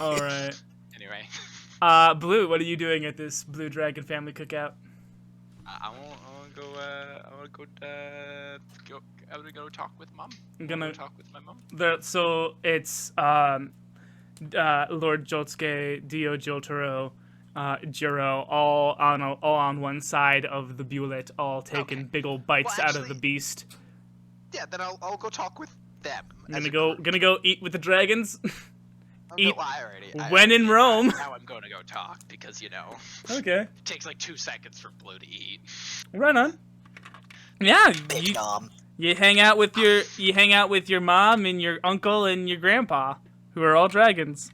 S1: All right.
S5: Anyway,
S1: Blue, what are you doing at this Blue Dragon family cookout?
S5: I want to go talk with mom.
S1: I'm gonna
S5: talk with my mom.
S1: So it's Lord Jotsuke, Dio Jotaro, Jiro, all on one side of the bulet, all taking
S5: Okay.
S1: big old bites
S5: Well,
S1: out of the
S5: actually-
S1: beast.
S5: Yeah, then I'll go talk with them.
S1: Gonna go eat with the dragons. eat
S5: I
S1: when in Rome.
S5: Now I'm going to go talk because
S1: Okay,
S5: it takes like 2 seconds for Blue to eat.
S1: right on. Yeah,
S4: Big nom.
S1: you hang out with your mom and your uncle and your grandpa, who are all dragons.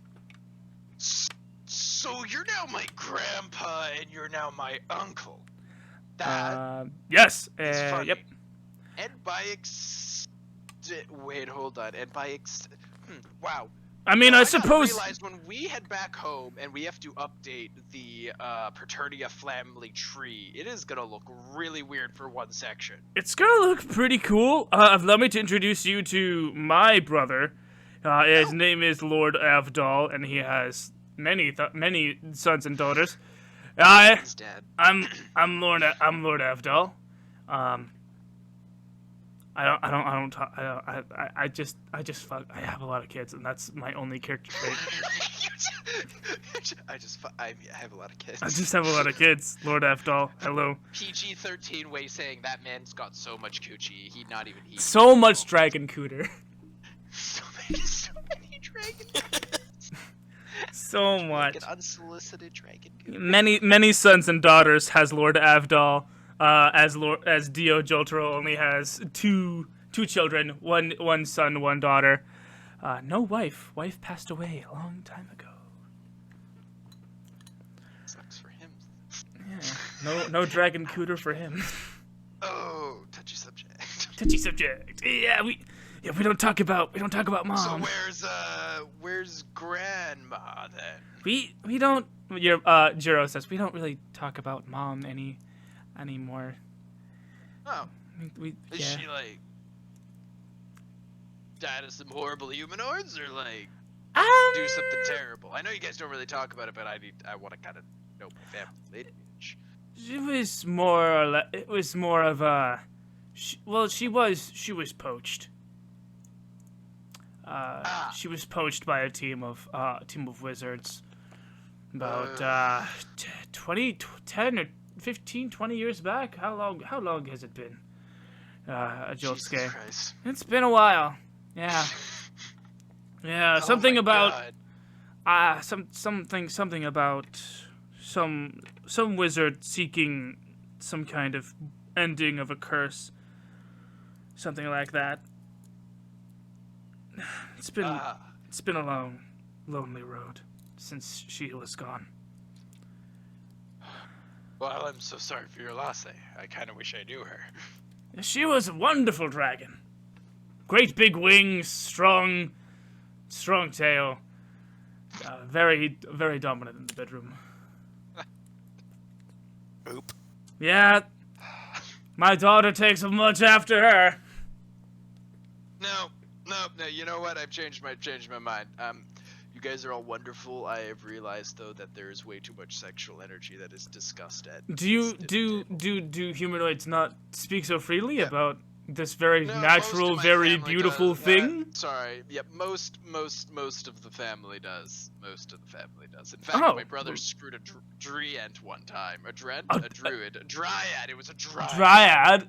S7: So you're now my grandpa and you're now my uncle. That
S1: Yes.
S7: is funny.
S1: Yep.
S7: And by wait, hold on. And by wow.
S1: I mean,
S7: I
S1: I
S7: gotta
S1: suppose
S7: realize when we head back home and we have to update the Paternia family tree, it is gonna look really weird for one section.
S1: it's gonna look pretty cool. Allow me to introduce you to my brother. His name is Lord Avdol, and he has many sons and daughters.
S7: He's dead.
S1: I'm Lord Avdol. I just fuck. I have a lot of kids, and that's my only character trait.
S7: I have a lot of kids.
S1: I just have a lot of kids. Lord Avdol. Hello.
S5: PG-13 way saying that man's got so much coochie, he not even he.
S1: So much dragon cooter.
S5: So many dragons.
S1: So much.
S5: Like an unsolicited dragon.
S1: Many sons and daughters has Lord Avdol. As Dio Jotaro only has two children, one son, one daughter. No wife. Wife passed away a long time ago.
S5: Sucks for him.
S1: Yeah. No dragon cooter for him.
S7: Oh, touchy subject.
S1: Touchy subject. Yeah, we don't talk about mom.
S7: So where's grandma then?
S1: We don't. Jiro says we don't really talk about mom anymore.
S7: Oh,
S1: We
S7: is
S1: yeah.
S7: she like died of some horrible humanoids or like do something terrible? I know you guys don't really talk about it, but I want to kind of know my family lineage.
S1: It was more of a. She was poached. She was poached by a team of wizards. About 10 or 15, 20 years back. How long has it been?
S7: Jesus
S1: Jotsuke.
S7: Christ.
S1: It's been a while. Yeah. Yeah,
S7: Oh
S1: something
S7: my
S1: about
S7: God.
S1: something about some wizard seeking some kind of ending of a curse. Something like that. It's been a long, lonely road since she was gone.
S6: Well, I'm so sorry for your loss. I kind of wish I knew her.
S1: She was a wonderful dragon. Great big wings, strong tail. Very, very dominant in the bedroom.
S4: Oop.
S1: Yeah, my daughter takes much after her.
S6: No. You know what? I've changed my mind. You guys are all wonderful. I have realized though that there is way too much sexual energy that is discussed at.
S1: Do humanoids not speak so freely about this very
S6: No,
S1: natural,
S6: most of my
S1: very
S6: family
S1: beautiful
S6: does.
S1: thing?
S6: Sorry. Yeah, most of the family does. Most of the family does. In fact, my brother screwed a Driant one time. A druid. A dryad. It was a dryad.
S1: Dryad?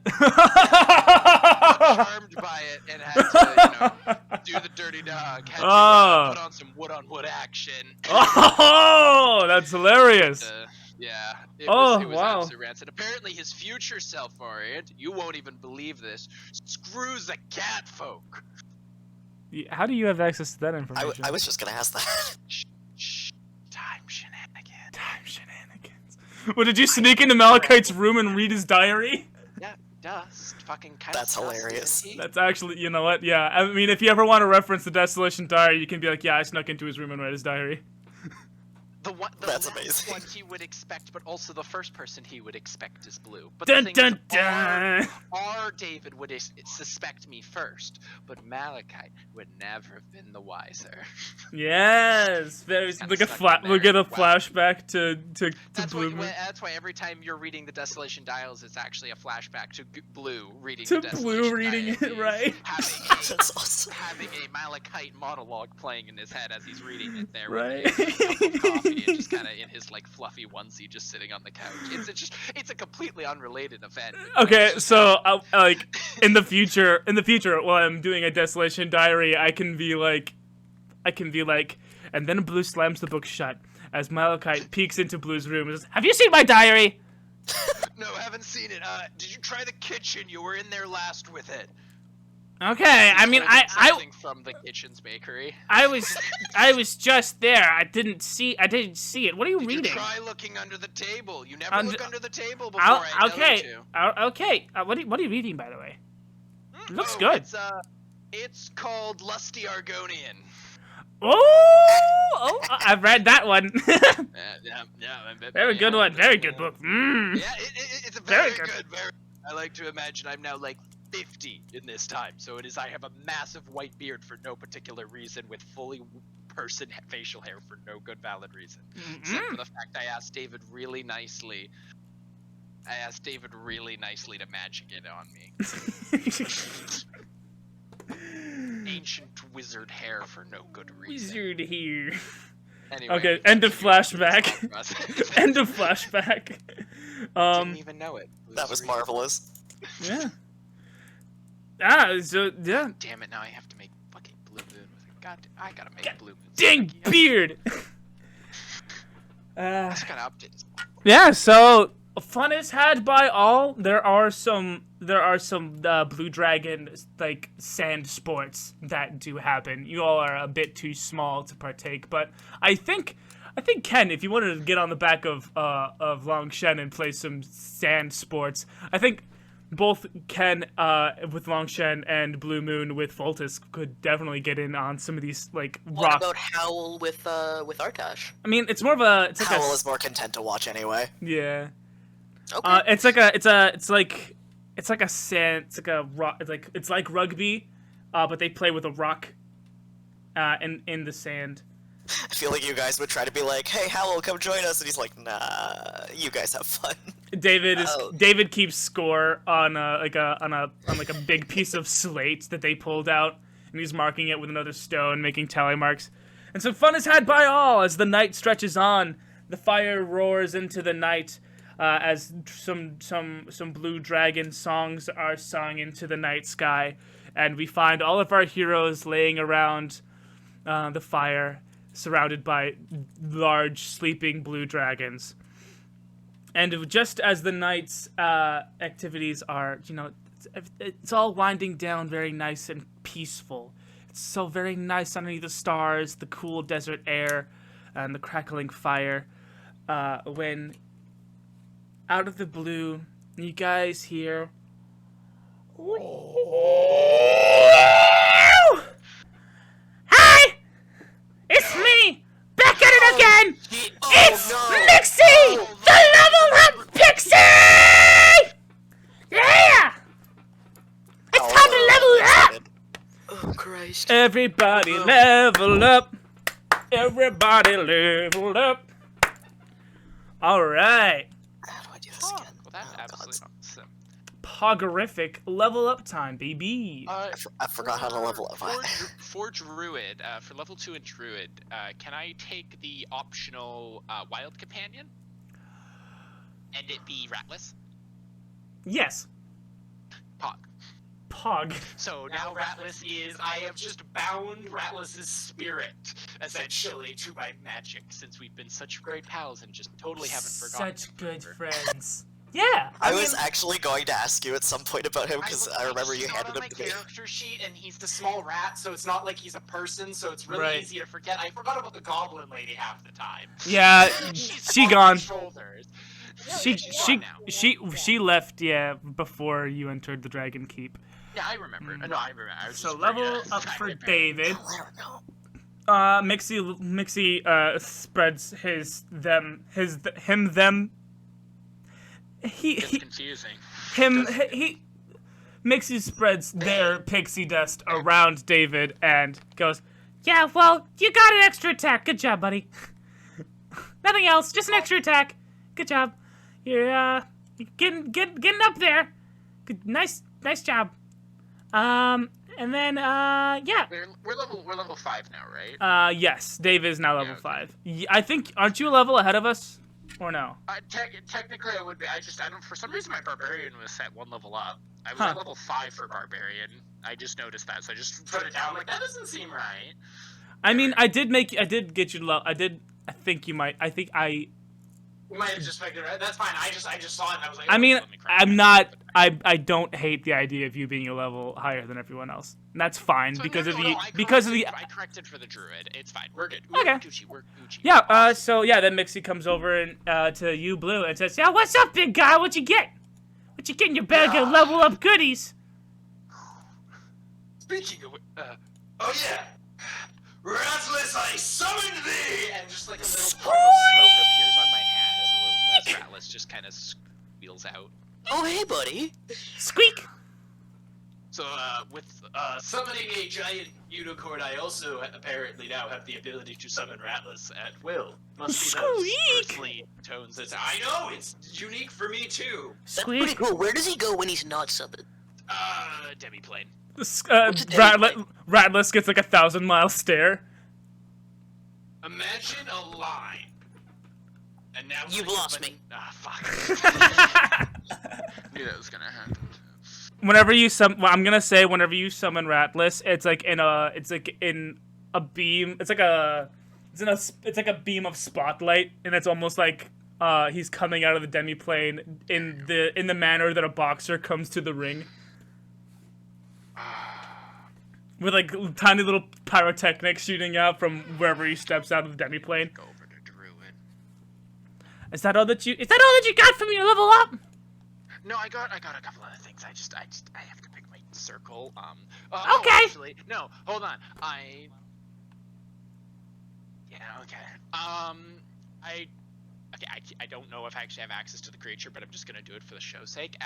S6: Charmed by it and had to, do the dirty dog. Had to put on some wood-on-wood action.
S1: Oh, that's hilarious.
S6: Yeah. It
S1: Oh,
S6: was
S1: wow.
S6: absolute rancid. Apparently his future self, Orient, you won't even believe this, screws the cat folk.
S1: How do you have access to that information?
S4: I was just gonna ask that.
S6: Shh. Time shenanigans.
S1: Time shenanigans. Well, did you sneak into Malachite's room and read his diary?
S6: Yeah, dust. Fucking kind
S4: That's hilarious.
S1: That's actually, you know what? Yeah, I mean, if you ever want to reference the Desolation Diary, you can be like, yeah, I snuck into his room and read his diary.
S6: The
S4: That's
S6: last
S4: amazing.
S6: one he would expect, but also the first person he would expect is Blue. But
S1: Dun
S6: the thing
S1: dun
S6: is,
S1: dun!
S6: our David would suspect me first, but Malachite would never have been the wiser.
S1: Yes, there's
S6: Kinda
S1: like a
S6: stuck in
S1: we'll get a
S6: there. Wow.
S1: flashback to
S6: That's
S1: Blue
S6: why,
S1: Moon.
S6: that's why every time you're reading the Desolation Dials, it's actually a flashback to Blue reading
S1: To
S6: the
S1: Blue
S6: Desolation
S1: reading
S6: Dials.
S1: it, right?
S4: That's awesome.
S6: Having a Malachite monologue playing in his head as he's reading it there,
S1: Right.
S6: with a cup of coffee and just kind of in his like fluffy onesie, just sitting on the couch. It's a completely unrelated event.
S1: Okay, so like in the future, while I'm doing a Desolation Diary, I can be like, and then Blue slams the book shut as Malachite peeks into Blue's room and says, "Have you seen my diary?"
S6: No, haven't seen it. Did you try the kitchen? You were in there last with it.
S1: Okay, I mean,
S6: Something from the kitchen's bakery.
S1: I was just there. I didn't see it. What are you
S6: Did
S1: reading?
S6: you try looking under the table? You never
S1: Und-
S6: look under the table before I tell
S1: okay,
S6: you to.
S1: okay. What are you reading, by the way? It looks
S6: Oh,
S1: good.
S6: It's called Lusty Argonian.
S1: Oh, I've read that one.
S6: Yeah,
S1: Very good one. Very good book. Mm.
S6: Yeah, it's a
S1: Very
S6: very,
S1: good.
S6: good. I like to imagine I'm now like 50 in this time, so it is. I have a massive white beard for no particular reason, with fully person facial hair for no good valid reason, except for the fact I asked David really nicely. To magic it on me. Ancient wizard hair for no good reason.
S1: Wizard here.
S6: Anyway,
S1: Okay, end of flashback. End of flashback.
S6: Didn't even know it.
S4: That was marvelous.
S1: Yeah. So yeah.
S6: Damn it! Now I have to make fucking Blue Moon with it. God, I gotta make Blue Moon.
S1: Dang beard.
S6: I just gotta update this.
S1: Yeah. So fun is had by all. There are some Blue Dragon like sand sports that do happen. You all are a bit too small to partake, but I think Ken, if you wanted to get on the back of Longshen and play some sand sports, I think both Ken with Longshen and Blue Moon with Voltus could definitely get in on some of these like
S3: What
S1: rock.
S3: about Howle with Artash?
S1: I mean, it's more of a
S4: Howell is more content to watch anyway.
S1: yeah.
S3: Okay.
S1: It's like a sand. It's like a rock. It's like rugby, but they play with a rock. In the sand.
S4: I feel like you guys would try to be like, "Hey, Howell, come join us," and he's like, "Nah, you guys have fun."
S1: David keeps score on a big piece of slate that they pulled out, and he's marking it with another stone, making tally marks. And so fun is had by all as the night stretches on. The fire roars into the night. As some Blue Dragon songs are sung into the night sky, and we find all of our heroes laying around the fire, surrounded by large sleeping blue dragons. And just as the night's activities are, it's all winding down very nice and peaceful. It's so very nice underneath the stars, the cool desert air, and the crackling fire. When out of the blue, you guys hear... Hi! It's me! Back at it again! It's Mixie! The level up pixie! Yeah! It's time to level up!
S3: Oh, Christ.
S1: Everybody level up! Everybody level up! Alright.
S4: How do I do this again?
S6: Well, that's
S4: Oh,
S6: absolutely
S4: God.
S6: awesome.
S1: Poggerific level up time, baby.
S4: I forgot how to level up.
S6: For Druid, for level 2 in Druid, can I take the optional Wild Companion? And it be Ratless?
S1: Yes.
S6: Pog.
S1: Pog.
S6: So
S7: Now Ratless is, I have just bound Ratless's spirit, essentially, to my magic.
S6: since we've been such great pals and just totally haven't forgotten.
S1: Such good
S6: Remember.
S1: friends. Yeah.
S4: I was actually going to ask you at some point about him because I remember you handed him
S7: my
S4: to me.
S7: character sheet, and he's the small rat, so it's not like he's a person, so it's really
S1: Right.
S7: easy to forget. I forgot about the goblin lady half the time.
S1: Yeah, she
S6: On
S1: gone.
S6: my shoulders.
S1: She left, yeah, before you entered the Dragon Keep.
S6: Yeah, I remember. No, I remember. I was
S1: So
S6: just
S1: level
S6: worried,
S1: up for
S6: I
S1: David.
S4: Oh, I don't know.
S1: Mixie spreads them.
S6: It's confusing.
S1: He Mixie spreads their pixie dust around David and goes, "Yeah, well, you got an extra attack. Good job, buddy. Nothing else, just an extra attack. Good job. You're getting up there. Good, nice job. And then yeah.
S6: We're level 5 now, right?
S1: Yes, Dave is now level
S6: Yeah, okay.
S1: 5. I think, aren't you a level ahead of us, or no?
S6: Technically, I would be. I don't. For some reason, my barbarian was set 1 level up. I was
S1: Huh.
S6: at level 5 for barbarian. I just noticed that, so I just put it down. Like that doesn't seem right.
S1: I mean, I did get you low. I think you might.
S7: We might have just figured it out. That's fine. I just saw it and I was like,
S1: I mean,
S6: let me correct
S1: I'm
S6: myself.
S1: not. I don't hate the idea of you being a level higher than everyone else. And that's fine
S6: So,
S1: because
S6: no,
S1: of
S6: no,
S1: the
S6: no, I
S1: because of the.
S6: corrected- I corrected for the druid. It's fine. We're good.
S1: Okay.
S6: We're Gucci. We're Gucci.
S1: Yeah. So yeah, then Mixie comes over and to you, Blue, and says, "Yeah, what's up, big guy? What you get? What you get in your bag of level up goodies?"
S7: speaking of, oh yeah, Ratless, I summoned thee, and just like a little
S6: Smoke appears on my hand as Ratless just kind of squeals out.
S3: Oh, hey, buddy.
S1: Squeak.
S7: So, with summoning a giant unicorn, I also apparently now have the ability to summon Ratless at will. Must be those
S1: Squeak!
S7: earthly tones. I know, it's unique for me too.
S3: That's pretty
S1: Squeak.
S3: cool. Where does he go when he's not summoned?
S6: Demi-plane.
S1: Ratless gets like 1,000-mile stare.
S7: Imagine a line. And now
S3: You've lost me.
S6: Ah, fuck. Knew that was gonna happen.
S1: Whenever you I'm gonna say whenever you summon Ratless, it's like in a beam. It's like a beam of spotlight, and it's almost like he's coming out of the demiplane in the manner that a boxer comes to the ring. With like tiny little pyrotechnics shooting out from wherever he steps out of the demiplane.
S6: Go over to druid.
S1: Is that all that you got from your level up?
S6: No, I got a couple other things. I have to pick my circle.
S1: Okay.
S6: Oh, actually, no, hold on. Yeah, okay. I don't know if I actually have access to the creature, but I'm just gonna do it for the show's sake.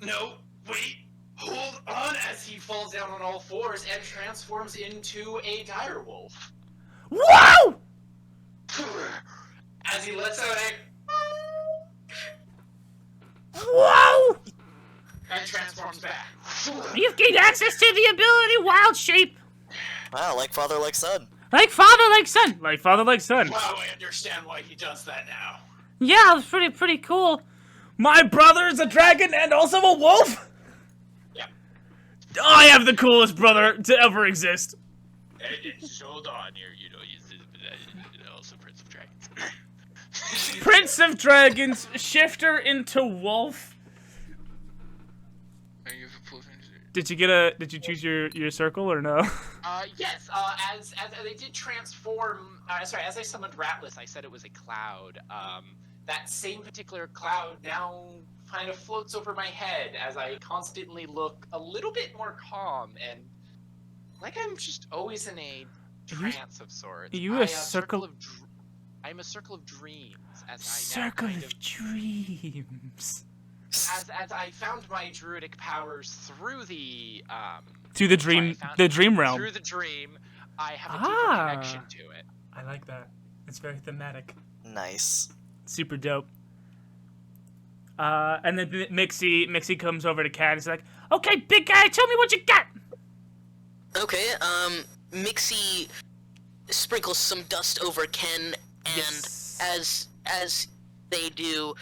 S7: No, wait. Hold on as he falls down on all fours and transforms into a direwolf.
S1: Whoa!
S7: As he lets out
S1: Whoa!
S7: and transforms back.
S1: You've gained access to the ability Wild Shape.
S4: Wow, like father, like son.
S1: Like father, like son. Like father, like son.
S7: Wow, I understand why he does that now.
S1: Yeah, it's pretty cool. My brother is a dragon and also a wolf?
S7: Yep.
S1: I have the coolest brother to ever exist.
S6: Just hold on here, also Prince of Dragons.
S1: Prince of Dragons, shifter into wolf. Did you choose your circle or no?
S6: Yes. As they did transform. Sorry, as I summoned Ratless, I said it was a cloud. That same particular cloud now kind of floats over my head as I constantly look a little bit more calm and like I'm just always in a trance of sorts. I'm a circle of dreams.
S1: Circle of dreams.
S6: As I found my druidic powers through the
S1: dream realm.
S6: Through the dream, I have a deeper connection to it.
S1: I like that. It's very thematic.
S4: Nice.
S1: Super dope. And then Mixie comes over to Cat and is like, "Okay, big guy, tell me what you got."
S3: Okay, Mixie sprinkles some dust over Ken, and
S1: Yes.
S3: as they do,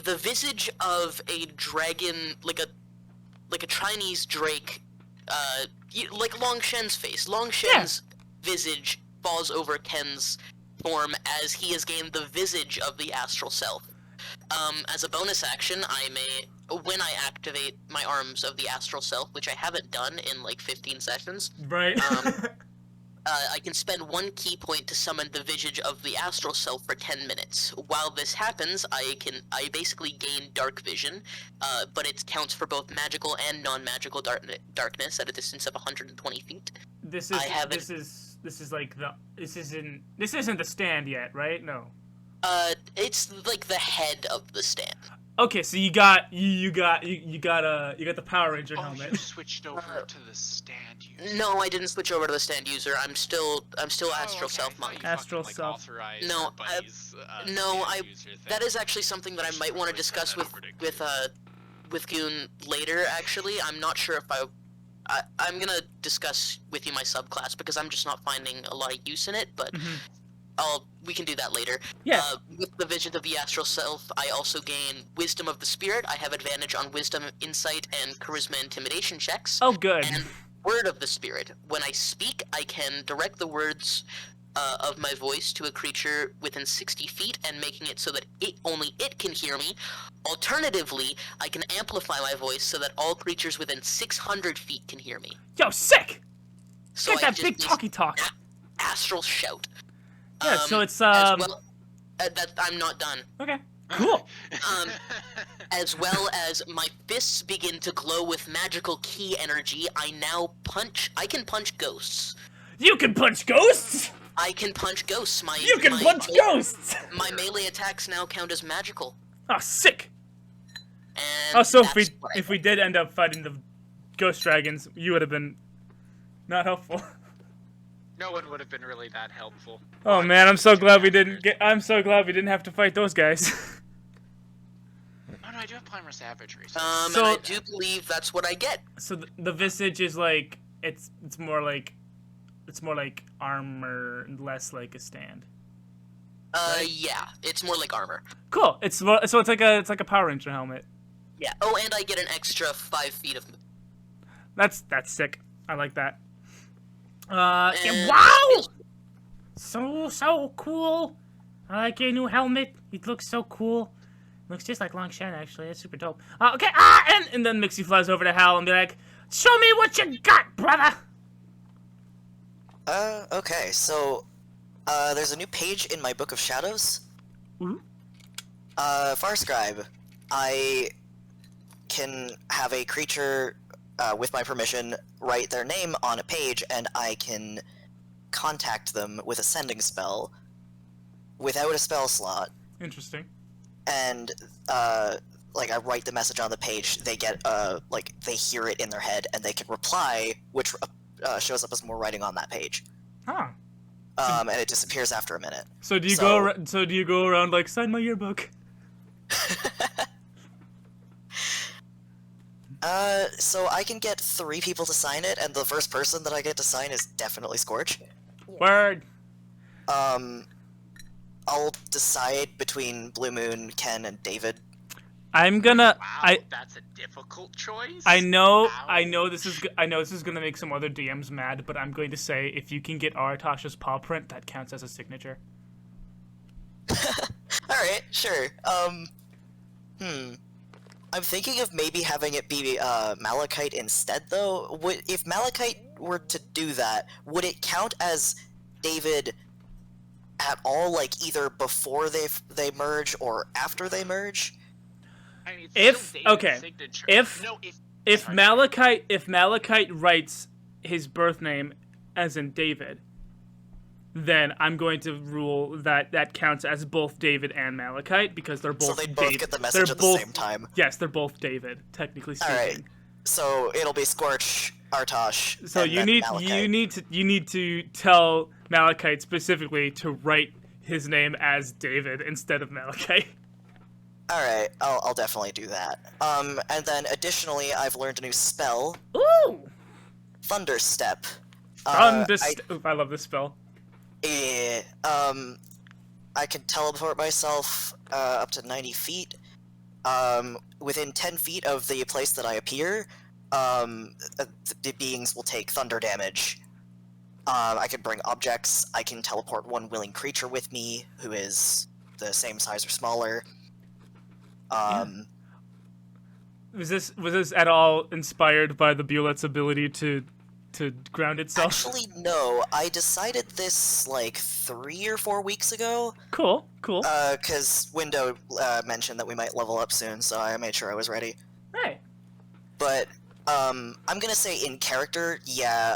S3: the visage of a dragon, like a Chinese drake, like Long Shen's face. Long Shen's visage falls over Ken's form as he has gained the visage of the astral self. As a bonus action, when I activate my arms of the astral self, which I haven't done in like 15 sessions,
S1: Right.
S3: I can spend 1 key point to summon the visage of the astral self for 10 minutes. While this happens, I basically gain dark vision, but it counts for both magical and non-magical darkness at a distance of 120 feet.
S1: This isn't the stand yet, right? No.
S3: It's like the head of the stand.
S1: Okay, so you got the Power Ranger
S6: Oh,
S1: helmet.
S6: you switched over to the stand user.
S3: No, I didn't switch over to the stand user. I'm still astral self monk.
S1: Astral self.
S3: No, that is actually something that I might want to discuss with Goon later. Actually, I'm not sure if I'm gonna discuss with you my subclass because I'm just not finding a lot of use in it. But we can do that later.
S1: Yeah.
S3: With the vision of the astral self, I also gain wisdom of the spirit. I have advantage on wisdom, insight, and charisma intimidation checks.
S1: Oh, good.
S3: And word of the spirit. When I speak, I can direct the words of my voice to a creature within 60 feet and making it so that only it can hear me. Alternatively, I can amplify my voice so that all creatures within 600 feet can hear me.
S1: Yo, sick!
S3: So
S1: Get that big talky talk.
S3: Astral shout.
S1: Yeah, so it's
S3: As well, I'm not done.
S1: Okay. Cool.
S3: As well as my fists begin to glow with magical key energy, I can punch ghosts.
S1: You can punch ghosts?
S3: I can punch ghosts.
S1: You can punch ghosts!
S3: My melee attacks now count as magical.
S1: Oh, sick!
S3: And
S1: Oh, so
S3: that's
S1: if we did end up fighting the ghost dragons, you would have been not helpful.
S6: No one would have been really that helpful.
S1: Oh man, I'm so glad we didn't have to fight those guys.
S6: Oh no, I do have Primer Savagery.
S3: and I do believe that's what I get.
S1: So the visage is like it's more like armor and less like a stand.
S3: Yeah, it's more like armor.
S1: Cool. It's like a Power Ranger helmet.
S3: Yeah. Oh, and I get an extra 5 feet of.
S1: That's sick. I like that.
S3: And
S1: wow! So cool. I like your new helmet. It looks so cool. Looks just like Long Shen, actually. It's super dope. Okay. And then Mixie flies over to Howle and be like, "Show me what you got, brother."
S4: Okay, so, there's a new page in my Book of Shadows.
S1: Mhm.
S4: Farscribe. I can have a creature, with my permission, write their name on a page, and I can contact them with a sending spell without a spell slot.
S1: Interesting.
S4: And, like, I write the message on the page, they get, they hear it in their head, and they can reply, which shows up as more writing on that page.
S1: Huh.
S4: And it disappears after a minute.
S1: So do you go around like, sign my yearbook?
S4: So I can get 3 people to sign it, and the first person that I get to sign is definitely Skortch.
S1: Word.
S4: I'll decide between Blu Moon, Ken, and David.
S1: I'm gonna.
S5: Wow, that's a difficult choice.
S1: I know
S5: Ouch.
S1: this is gonna make some other DMs mad, but I'm going to say if you can get Artosh's paw print, that counts as a signature.
S4: Alright, sure. I'm thinking of maybe having it be Malachite instead, though. If Malachite were to do that, would it count as David at all, like either before they merge or after they merge?
S5: I mean, it's
S1: If-
S5: still David's
S1: okay,
S5: signature.
S1: if-
S5: no,
S1: If
S5: sorry.
S1: Malachite writes his birth name as in David, then I'm going to rule that that counts as both David and Malachite because they're both.
S4: So they both
S1: David.
S4: get the message
S1: They're
S4: at the
S1: both-
S4: same time.
S1: Yes, they're both David, technically speaking.
S4: Alright. So it'll be Skortch, Artosh,
S1: So
S4: and
S1: you
S4: then
S1: need
S4: Malachite.
S1: you need to tell Malachite specifically to write his name as David instead of Malachite.
S4: Alright, I'll definitely do that. And then additionally, I've learned a new spell,
S1: Ooh!
S4: Thunderstep.
S1: I love this spell.
S4: I can teleport myself up to 90 feet. Within 10 feet of the place that I appear, the beings will take thunder damage. I can bring objects. I can teleport one willing creature with me who is the same size or smaller.
S1: Was this at all inspired by the Bulet's ability to ground itself?
S4: Actually, no. I decided this like 3 or 4 weeks ago.
S1: Cool.
S4: Because Window mentioned that we might level up soon, so I made sure I was ready.
S1: Hey.
S4: But I'm gonna say in character, yeah.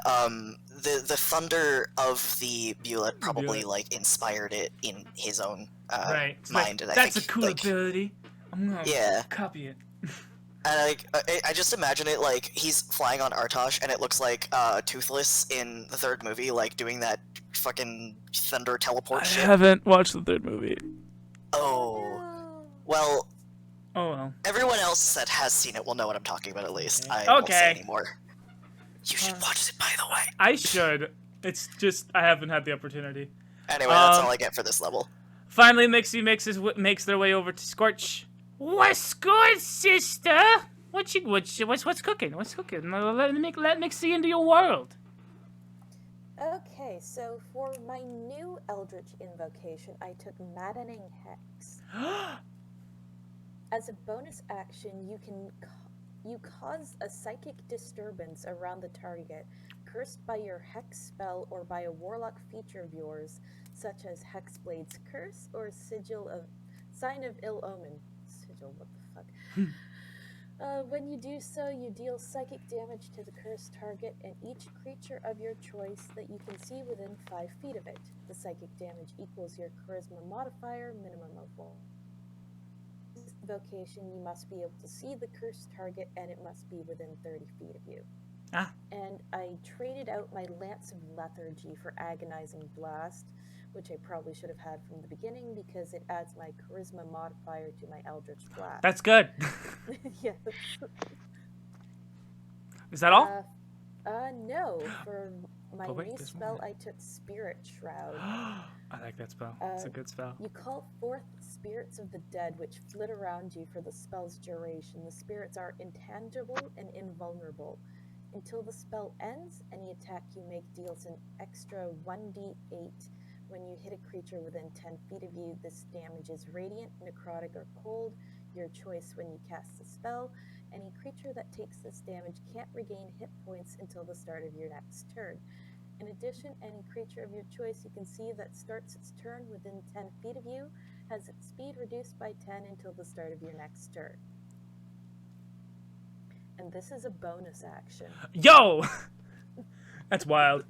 S4: The thunder of the Bulet probably
S1: Bulet.
S4: like inspired it in his own
S1: Right. It's
S4: mind.
S1: like,
S4: And I
S1: that's
S4: think,
S1: a cool
S4: like,
S1: ability. I'm gonna
S4: Yeah.
S1: copy it.
S4: And I just imagine it like he's flying on Artosh, and it looks like Toothless in the third movie, like doing that fucking thunder teleport shit.
S1: haven't watched the third movie.
S4: Oh,
S2: No.
S4: well,
S1: Oh well.
S4: everyone else that has seen it will know what I'm talking about at least.
S1: Okay.
S4: I won't say
S1: Okay.
S4: anymore. You should watch it, by the way.
S1: I should. It's just I haven't had the opportunity.
S4: Anyway, that's
S1: Um,
S4: all I get for this level.
S1: Finally, makes their way over to Skortch. What's good, sister? What's cooking? What's cooking? Let me see into your world.
S2: Okay, so for my new Eldritch invocation, I took Maddening Hex. As a bonus action, you cause a psychic disturbance around the target, cursed by your hex spell or by a warlock feature of yours, such as Hexblade's Curse or Sign of Ill Omen. Sigil, what the fuck? When you do so, you deal psychic damage to the cursed target and each creature of your choice that you can see within 5 feet of it. The psychic damage equals your charisma modifier, minimum of 1. This invocation, you must be able to see the cursed target and it must be within 30 feet of you.
S1: Ah.
S2: And I traded out my Lance of Lethargy for Agonizing Blast, which I probably should have had from the beginning because it adds my charisma modifier to my Eldritch Blast.
S1: That's good.
S2: Yeah.
S1: Is that all?
S2: No. For my
S1: But wait,
S2: new
S1: there's
S2: spell,
S1: more.
S2: I took Spirit Shroud.
S1: I like that spell. It's a good spell.
S2: You call forth spirits of the dead, which flit around you for the spell's duration. The spirits are intangible and invulnerable. Until the spell ends, any attack you make deals an extra 1d8. When you hit a creature within 10 feet of you, this damage is radiant, necrotic, or cold, your choice when you cast the spell. Any creature that takes this damage can't regain hit points until the start of your next turn. In addition, any creature of your choice you can see that starts its turn within 10 feet of you has its speed reduced by 10 until the start of your next turn. And this is a bonus action.
S1: Yo, that's wild.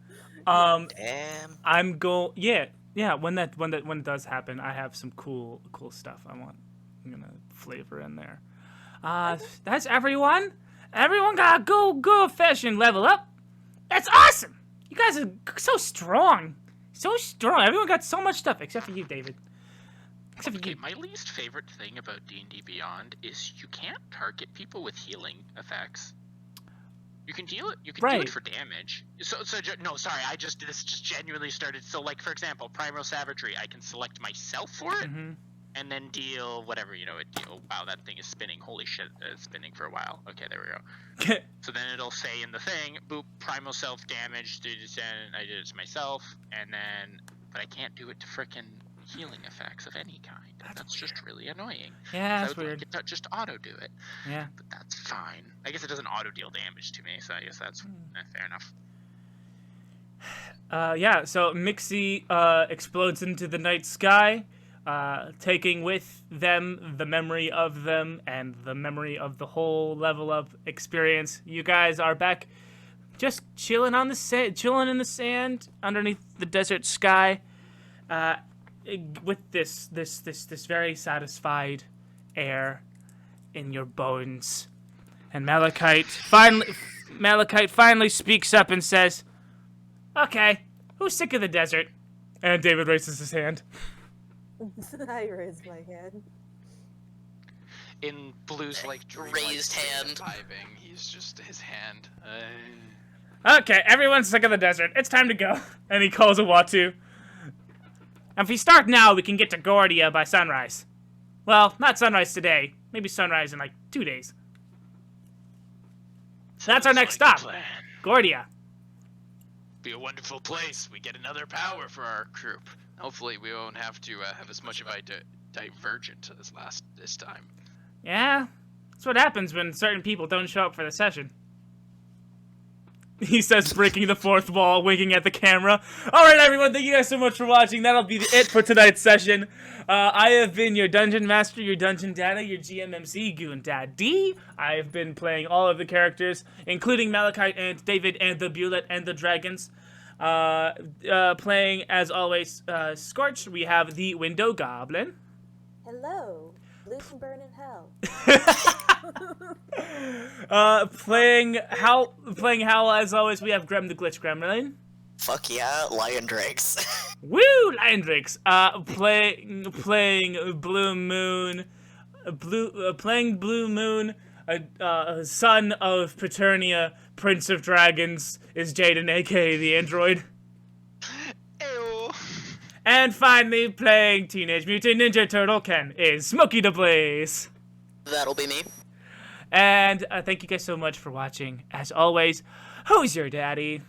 S4: Damn.
S1: Yeah. When it does happen, I have some cool stuff I'm gonna flavor in there. That's everyone. Everyone got a go fashion level up. That's awesome. You guys are so strong. Everyone got so much stuff except for you, David. Except for
S5: Okay,
S1: you.
S5: my least favorite thing about D&D Beyond is you can't target people with healing effects. You can do
S1: Right.
S5: it for damage. This just genuinely started. So, like, for example, Primal Savagery, I can select myself for it,
S1: Mhm.
S5: and then deal whatever, it deal. Wow, that thing is spinning. Holy shit, it's spinning for a while. Okay, there we go. So then it'll say in the thing, boop, primal self damage, and I did it to myself, and then, but I can't do it to frickin' healing effects of any kind. That's just really annoying.
S1: Yeah,
S5: I
S1: that's
S5: would
S1: weird.
S5: like it to just auto do it.
S1: Yeah.
S5: But that's fine. I guess it doesn't auto deal damage to me, so I guess that's fair enough.
S1: Yeah, so Mixie explodes into the night sky, taking with them the memory of them and the memory of the whole level up experience. You guys are back just chilling on the chilling in the sand underneath the desert sky, with this very satisfied air in your bones. And Malachite finally speaks up and says, "Okay, who's sick of the desert?" And David raises his hand.
S2: I raise my hand.
S6: In Blue's like
S3: Raised hand.
S6: Vibing, he's just his hand.
S1: Okay, everyone's sick of the desert. It's time to go. And he calls a Watu. And if we start now, we can get to Gordia by sunrise. Well, not sunrise today. Maybe sunrise in like 2 days. So that's our next stop. Gordia.
S6: Be a wonderful place. We get another power for our group. Hopefully, we won't have to have as much of a divergent as this time.
S1: Yeah, that's what happens when certain people don't show up for the session. He says, breaking the fourth wall, winking at the camera. Alright, everyone, thank you guys so much for watching. That'll be it for tonight's session. I have been your Dungeon Master, your Dungeon Data, your GMMC, Goon Daddy. I have been playing all of the characters, including Malachite and David and the Bullet and the Dragons. Playing, as always, Skortch. We have the Window Goblin.
S2: Hello. Blue can burn in hell.
S1: Playing Howle, as always, we have Grem the Glitch Gremlin.
S4: Fuck yeah, lion drakes.
S1: Woo, lion drakes. Playing Blue Moon, playing Blue Moon, son of Paternia, Prince of Dragons, is Jyden, aka the android.
S6: Ew.
S1: And finally, playing Teenage Mutant Ninja Turtle Ken is SmokeyDBlaze.
S3: That'll be me.
S1: And thank you guys so much for watching. As always, who's your daddy?